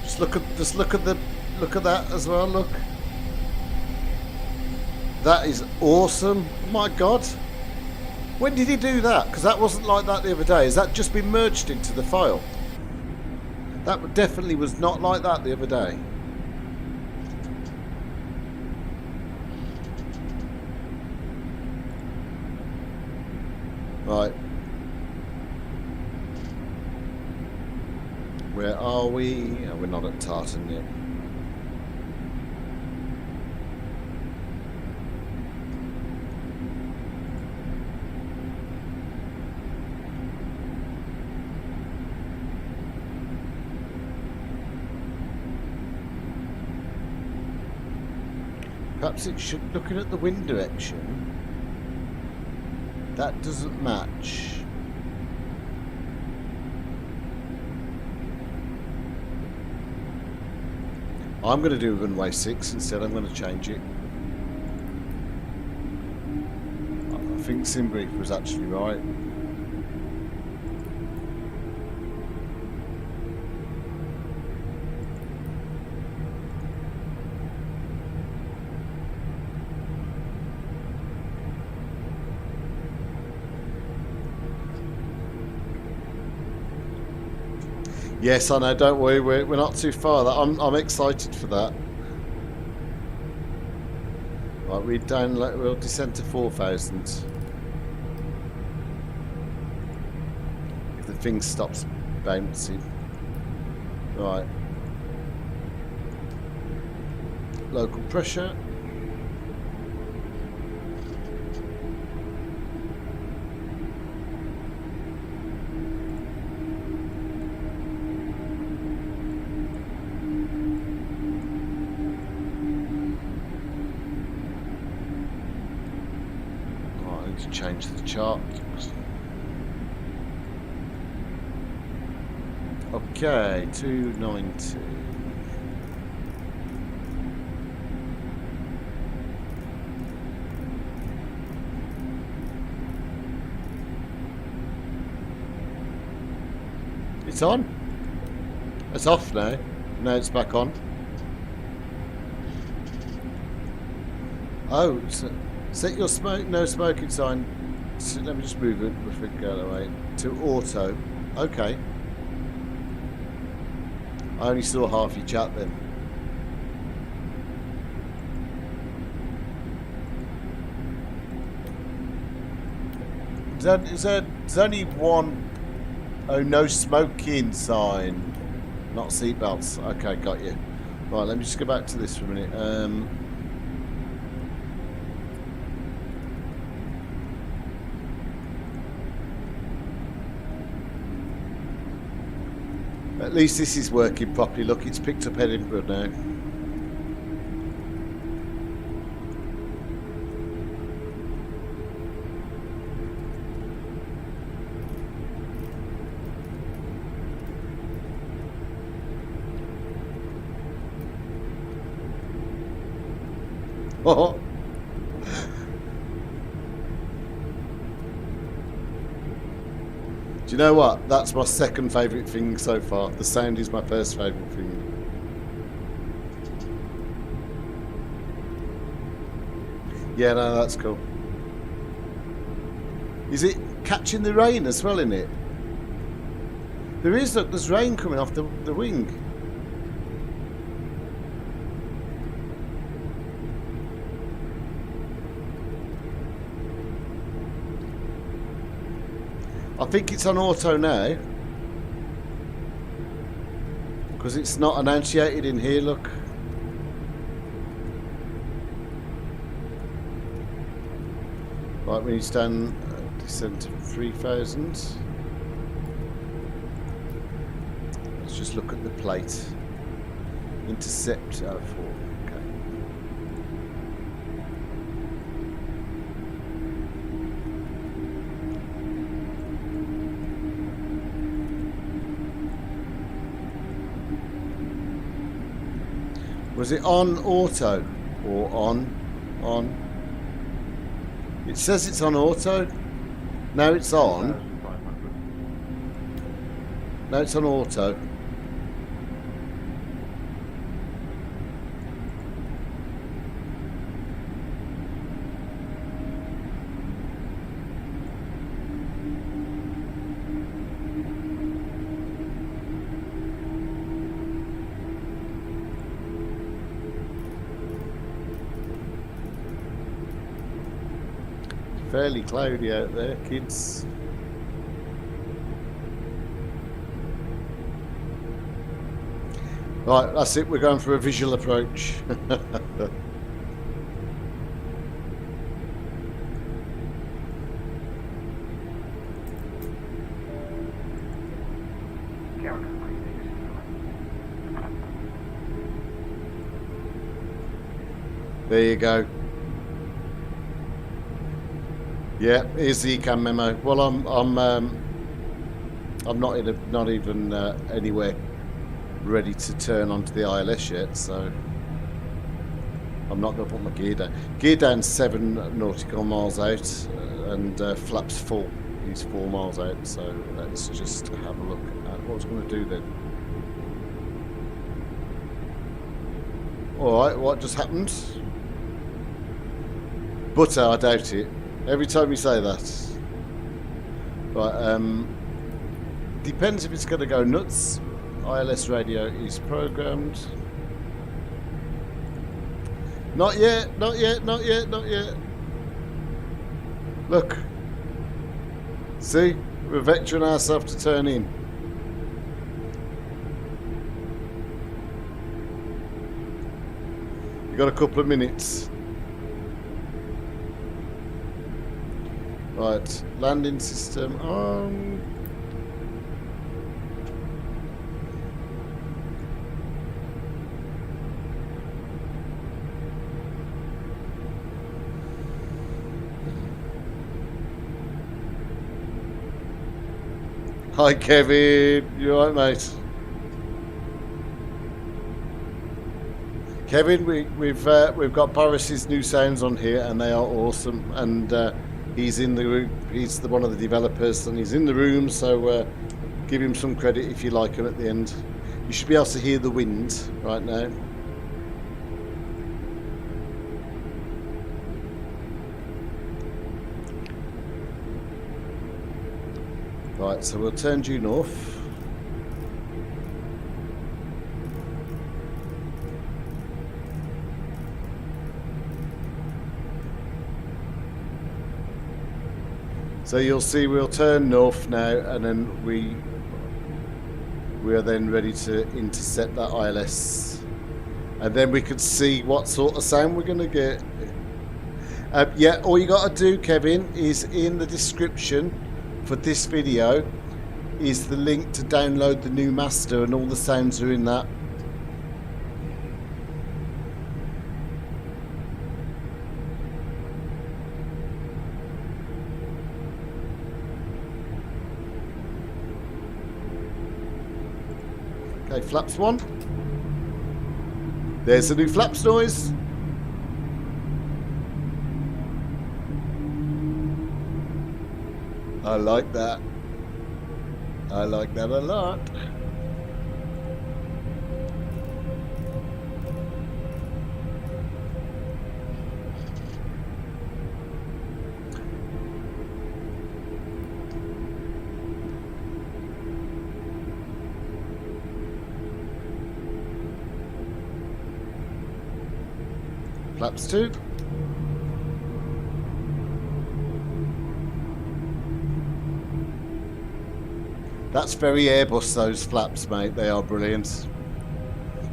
Just look at that as well, look. That is awesome. My God. When did he do that? Because that wasn't like that the other day. Has that just been merged into the file? That definitely was not like that the other day. Right. Where are we? Oh, we're not at Tartan yet. Perhaps it should, looking at the wind direction, that doesn't match. I'm going to do runway 6 instead. I'm going to change it. I think Simbrief was actually right. Yes, I know. Don't worry, we're not too far. I'm excited for that. Right, we'll descend to 4,000. If the thing stops bouncing. Right. Local pressure. Change the chart. Okay, 290. It's on. It's off now. Now it's back on. Oh, set your no smoking sign. So let me just move it before we go away to auto. Okay. I only saw half your chat then. There's only one. Oh, no smoking sign. Not seatbelts. Okay, got you. Right, let me just go back to this for a minute. At least this is working properly. Look, it's picked up Edinburgh now. Do you know what? That's my second favourite thing so far. The sound is my first favourite thing. Yeah, no, that's cool. Is it catching the rain as well in it? There is, look, there's rain coming off the wing. I think it's on auto now. Because it's not annunciated in here, look. Right, we need to descend to 3,000. Let's just look at the plate. Intercept 04. Okay. Was it on auto or on? It says it's on auto. Now it's on. Now it's on auto. Fairly cloudy out there, kids. Right, that's it. We're going for a visual approach. There you go. Yeah, here's the ECAM memo. Well, I'm not even anywhere ready to turn onto the ILS yet, so I'm not going to put my gear down. Gear down's 7 nautical miles out, and flaps full. He's 4 miles out. So let's just have a look at what I was going to do then. All right, what just happened? Butter, I doubt it. Every time you say that. Right, depends if it's going to go nuts. ILS radio is programmed. Not yet, not yet, not yet, not yet. Look. See? We're vectoring ourselves to turn in. You've got a couple of minutes. Right, landing system on. Hi Kevin, you alright mate? Kevin, we've got Boris's new sounds on here and they are awesome, and he's in the room. He's one of the developers, and he's in the room. So give him some credit if you like him at the end. You should be able to hear the wind right now. Right, so we'll turn due north. So you'll see we'll turn north now, and then we are then ready to intercept that ILS, and then we can see what sort of sound we're going to get. Yeah, all you got to do, Kevin, is in the description for this video is the link to download the new master, and all the sounds are in that. Okay, flaps 1. There's the new flaps noise. I like that. I like that a lot. Flaps 2. That's very Airbus, those flaps, mate. They are brilliant.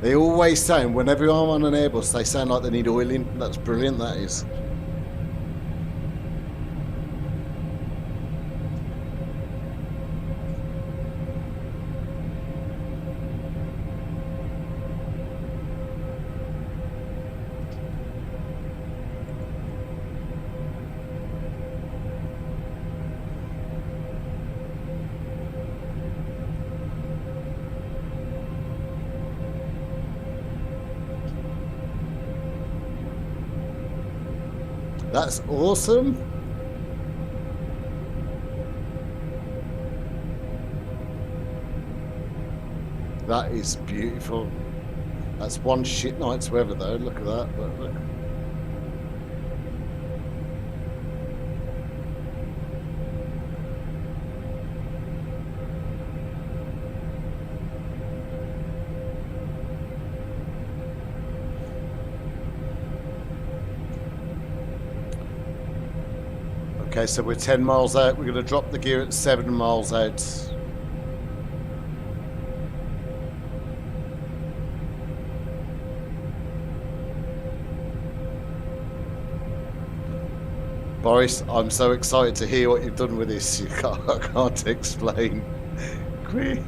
They always sound, whenever I'm on an Airbus, they sound like they need oiling. That's brilliant, that is. That's awesome. That is beautiful. That's one shit night's weather though. Look at that. Look. Okay, so we're 10 miles out. We're going to drop the gear at 7 miles out. Boris, I'm so excited to hear what you've done with this. I can't explain. Do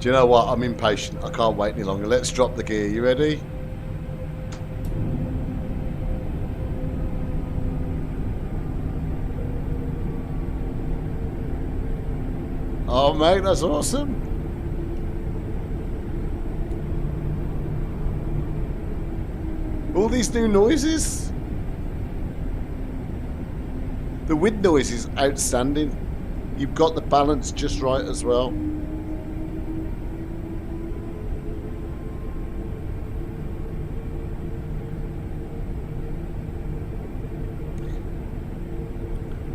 you know what? I'm impatient. I can't wait any longer. Let's drop the gear. You ready? Oh, mate, that's awesome. All these new noises. The wind noise is outstanding. You've got the balance just right as well.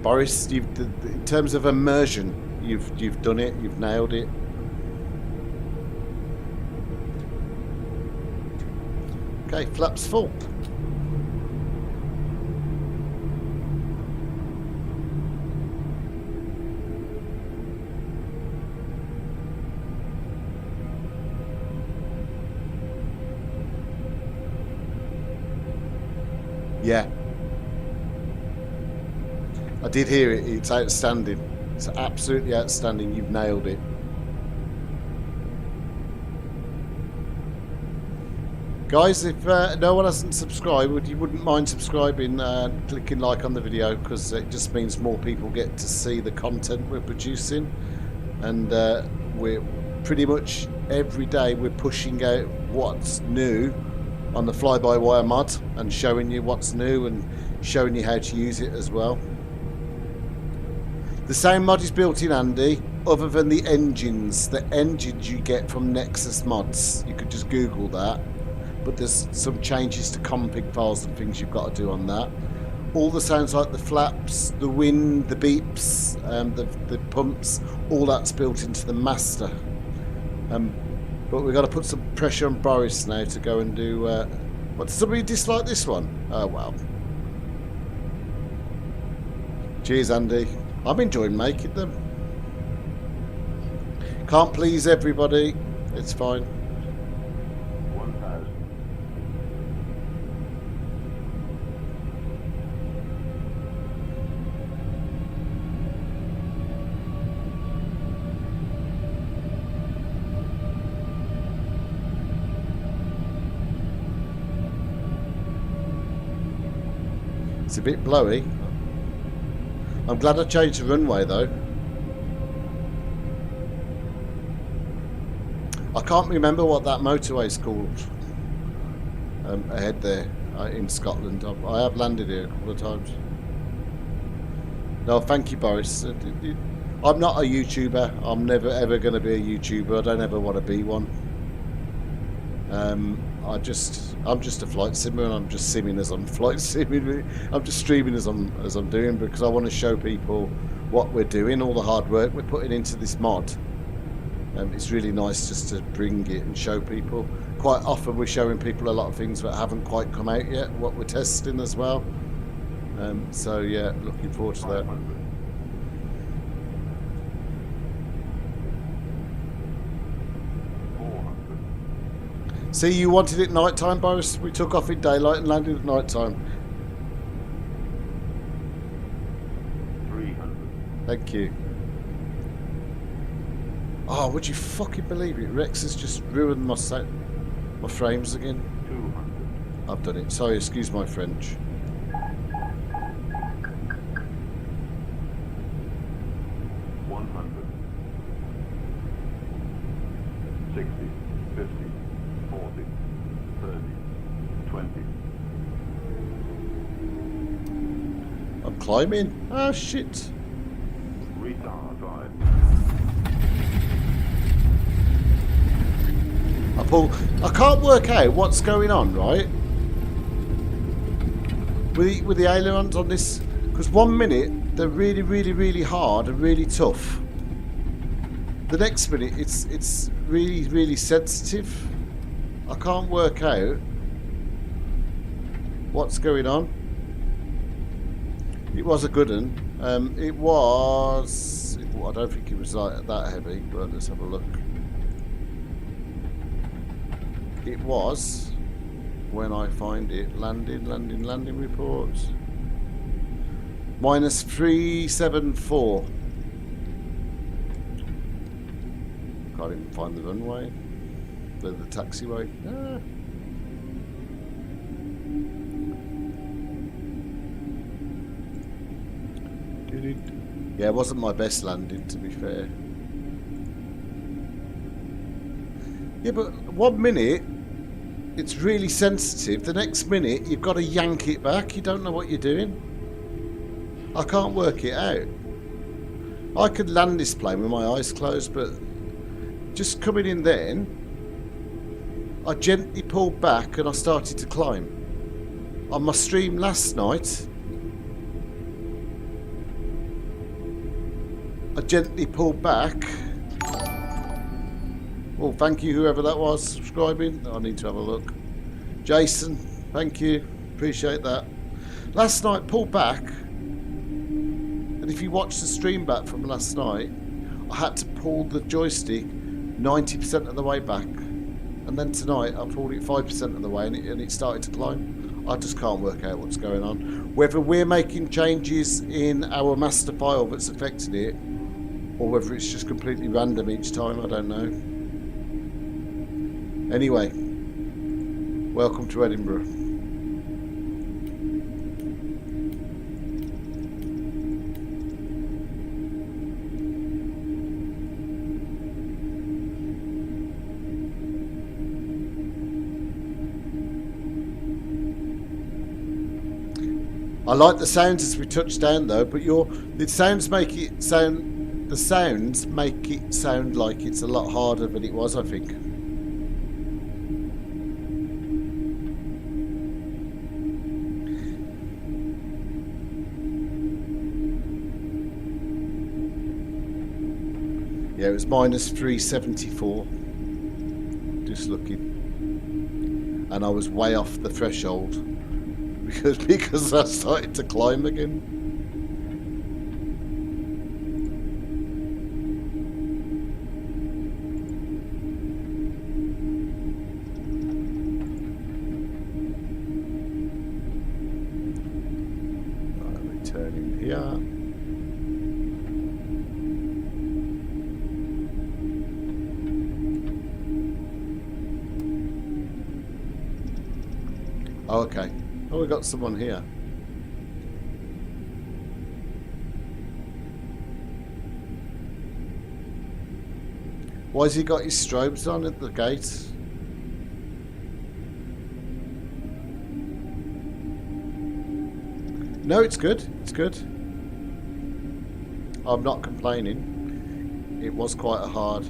Boris, in terms of immersion, you've done it. You've nailed it. Okay, flaps full. Yeah. I did hear it. It's outstanding. It's absolutely outstanding. You've nailed it. Guys, if no one hasn't subscribed, you wouldn't mind subscribing and clicking like on the video, because it just means more people get to see the content we're producing. And we're pretty much every day we're pushing out what's new on the FlyByWire mod and showing you what's new and showing you how to use it as well. The same mod is built in Andy, other than the engines. The engines you get from Nexus mods. You could just Google that. But there's some changes to config files and things you've got to do on that. All the sounds like the flaps, the wind, the beeps, the pumps, all that's built into the master. But we've got to put some pressure on Boris now to go and do... what, does somebody dislike this one? Oh, well. Cheers, Andy. I'm enjoying making them. Can't please everybody. It's fine. 1,000. It's a bit blowy. I'm glad I changed the runway though. I can't remember what that motorway is called ahead there in Scotland. I have landed here a couple of times. No, thank you, Boris. I'm not a YouTuber. I'm never ever going to be a YouTuber. I don't ever want to be one. I'm just a flight simmer, and I'm just simming as I'm flight simming. I'm just streaming as I'm doing, because I want to show people what we're doing, all the hard work we're putting into this mod. It's really nice just to bring it and show people. Quite often we're showing people a lot of things that haven't quite come out yet, what we're testing as well. So yeah, looking forward to that. 500. See, you wanted it night time, Boris. We took off in daylight and landed at night time. 300. Thank you. Oh, would you fucking believe it? Rex has just ruined my frames again. 200. I've done it. Sorry, excuse my French. 100. 60. 50. 40. 30. 20. I'm climbing. Ah, shit. Retard 5. I can't work out what's going on, right? With the ailerons on this, because 1 minute they're really, really, really hard and really tough. The next minute it's really, really sensitive. I can't work out what's going on. It was a good one. It was. I don't think it was like that heavy, but let's have a look. It was, when I find it, landing reports. Minus 374. Can't even find the runway. The taxiway. Ah. Yeah, it wasn't my best landing, to be fair. Yeah, but 1 minute it's really sensitive. The next minute you've got to yank it back. You don't know what you're doing. I can't work it out. I could land this plane with my eyes closed, but just coming in then, I gently pulled back and I started to climb. On my stream last night, I gently pulled back. Well, thank you, whoever that was, subscribing. I need to have a look. Jason, thank you. Appreciate that. Last night, pulled back. And if you watch the stream back from last night, I had to pull the joystick 90% of the way back. And then tonight, I pulled it 5% of the way and it started to climb. I just can't work out what's going on. Whether we're making changes in our master file that's affecting it, or whether it's just completely random each time, I don't know. Anyway, welcome to Edinburgh. I like the sounds as we touch down though, but the sounds make it sound like it's a lot harder than it was, I think. Yeah, it was minus 374. Just looking. And I was way off the threshold because I started to climb again. Right, returning here. Oh, okay. Oh, we got someone here. Why has he got his strobes on at the gate? No, it's good. It's good. I'm not complaining. It was quite a hard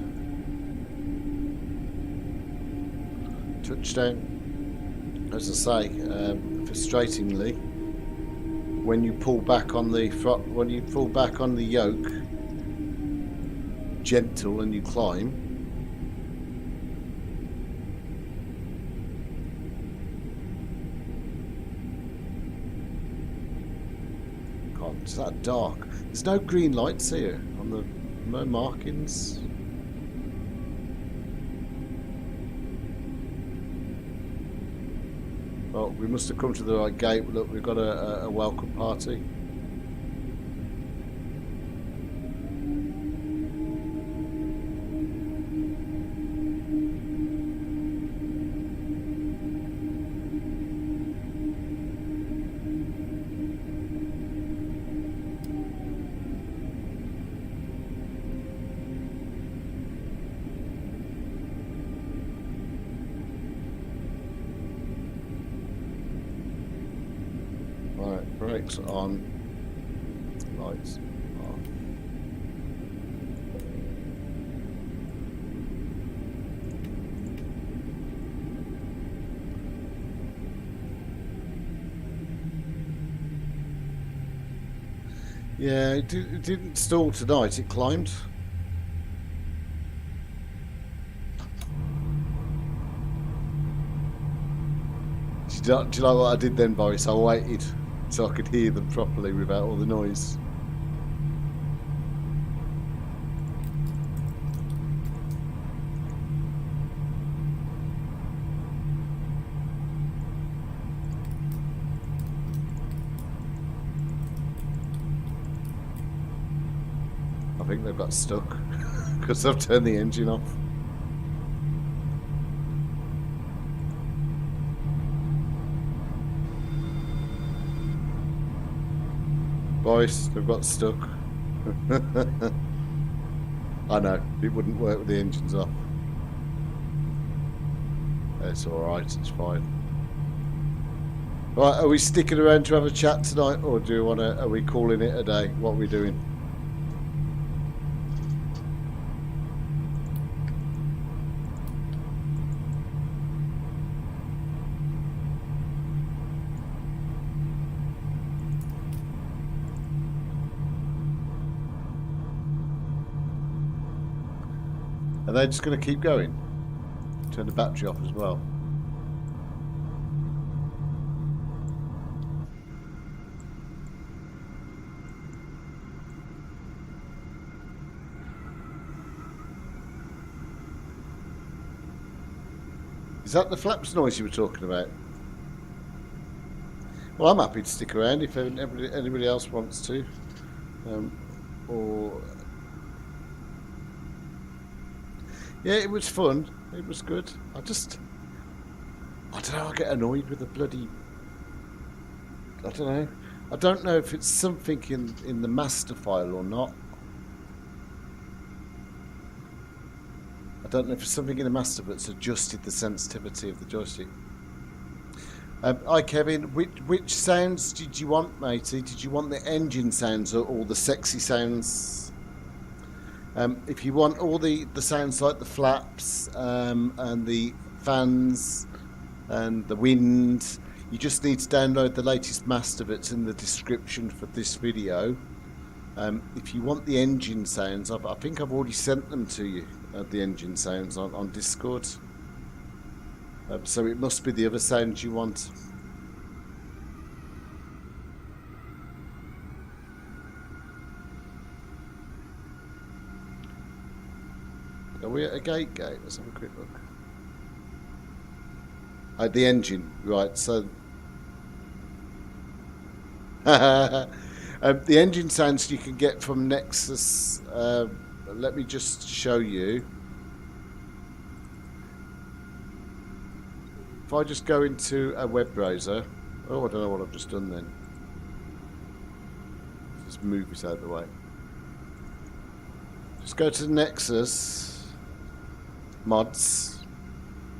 touchdown. As I say, frustratingly, when you pull back on the yoke, gentle, and you climb, God, it's that dark. There's no green lights here on the no markings. Well, we must have come to the right gate. Look, we've got a welcome party. Right, brakes on, lights on. Yeah, it didn't stall tonight, it climbed. Do you know what I did then, Boris? I waited so I could hear them properly without all the noise. I think they've got stuck because I've turned the engine off. Boris, they've got stuck. I know, it wouldn't work with the engines off. It's alright, it's fine. Right, are we sticking around to have a chat tonight, or do you want to, are we calling it a day? What are we doing? Are they just going to keep going? Turn the battery off as well. Is that the flaps noise you were talking about? Well, I'm happy to stick around if anybody else wants to. Yeah, it was fun. It was good. I don't know, I get annoyed with the bloody... I don't know. I don't know if it's something in the master file or not. I don't know if it's something in the master that's adjusted the sensitivity of the joystick. Hi Kevin, which sounds did you want, matey? Did you want the engine sounds or all the sexy sounds? If you want all the sounds like the flaps and the fans and the wind, you just need to download the latest master that's in the description for this video. If you want the engine sounds, I think I've already sent them to you, the engine sounds on Discord. So it must be the other sounds you want. Are we at a gate? Let's have a quick look. Oh, the engine, right, so... the engine sounds you can get from Nexus, let me just show you. If I just go into a web browser... Oh, I don't know what I've just done then. Just move this out of the way. Just go to Nexus... mods,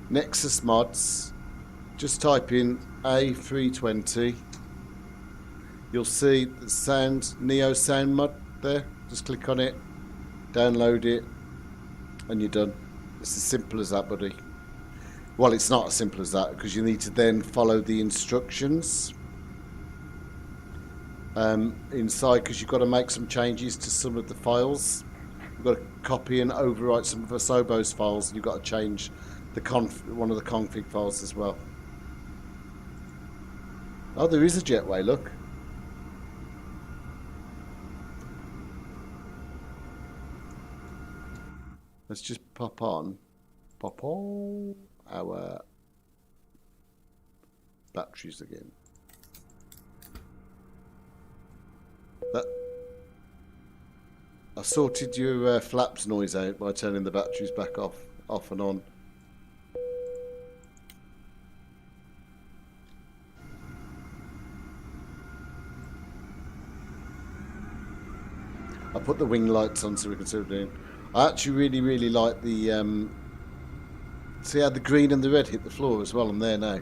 Nexus mods, just type in A320, you'll see the sound, Neo sound mod there, Just click on it, download it, and you're done. It's as simple as that, buddy. Well, it's not as simple as that, because you need to then follow the instructions inside, because you've got to make some changes to some of the files. You've got to copy and overwrite some of Asobo's files, and you've got to change the one of the config files as well. Oh, there is a jetway, look. Let's just pop on our batteries again. I sorted your flaps noise out by turning the batteries back off and on. I put the wing lights on so we can see what we're doing. I actually really like the see how the green and the red hit the floor as well. I'm there now.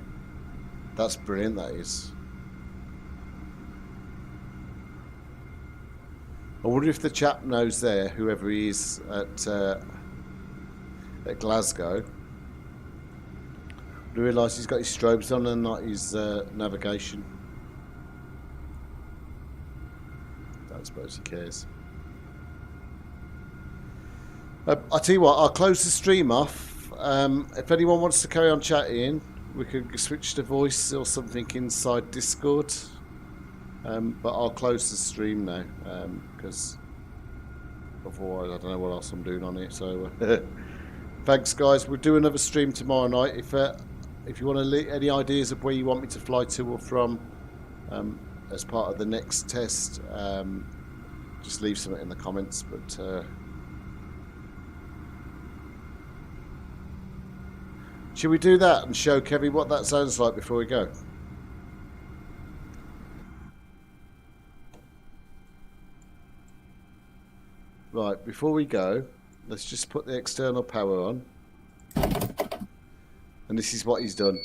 That's brilliant, that is. I wonder if the chap knows there, whoever he is at Glasgow, I realise he's got his strobes on and not his navigation. Don't suppose he cares. I'll tell you what, I'll close the stream off. If anyone wants to carry on chatting, we could switch to voice or something inside Discord. But I'll close the stream now, because otherwise I don't know what else I'm doing on it. So thanks, guys. We'll do another stream tomorrow night. If you want to leave any ideas of where you want me to fly to or from as part of the next test, just leave something in the comments. But should we do that and show Kevin what that sounds like before we go? Right, before we go, let's just put the external power on. And this is what he's done.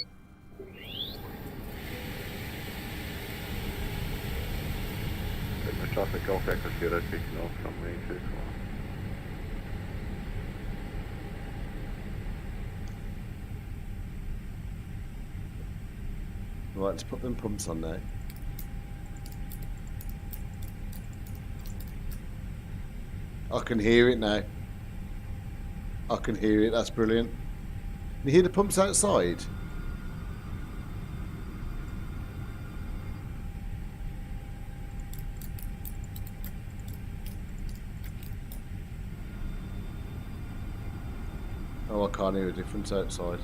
The traffic off executed, picking off from range 6. Right, let's put them pumps on now. I can hear it now. I can hear it, that's brilliant. You hear the pumps outside? Oh, I can't hear a difference outside.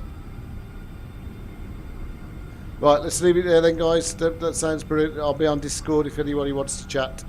Right, let's leave it there then, guys. That sounds brilliant. I'll be on Discord if anybody wants to chat.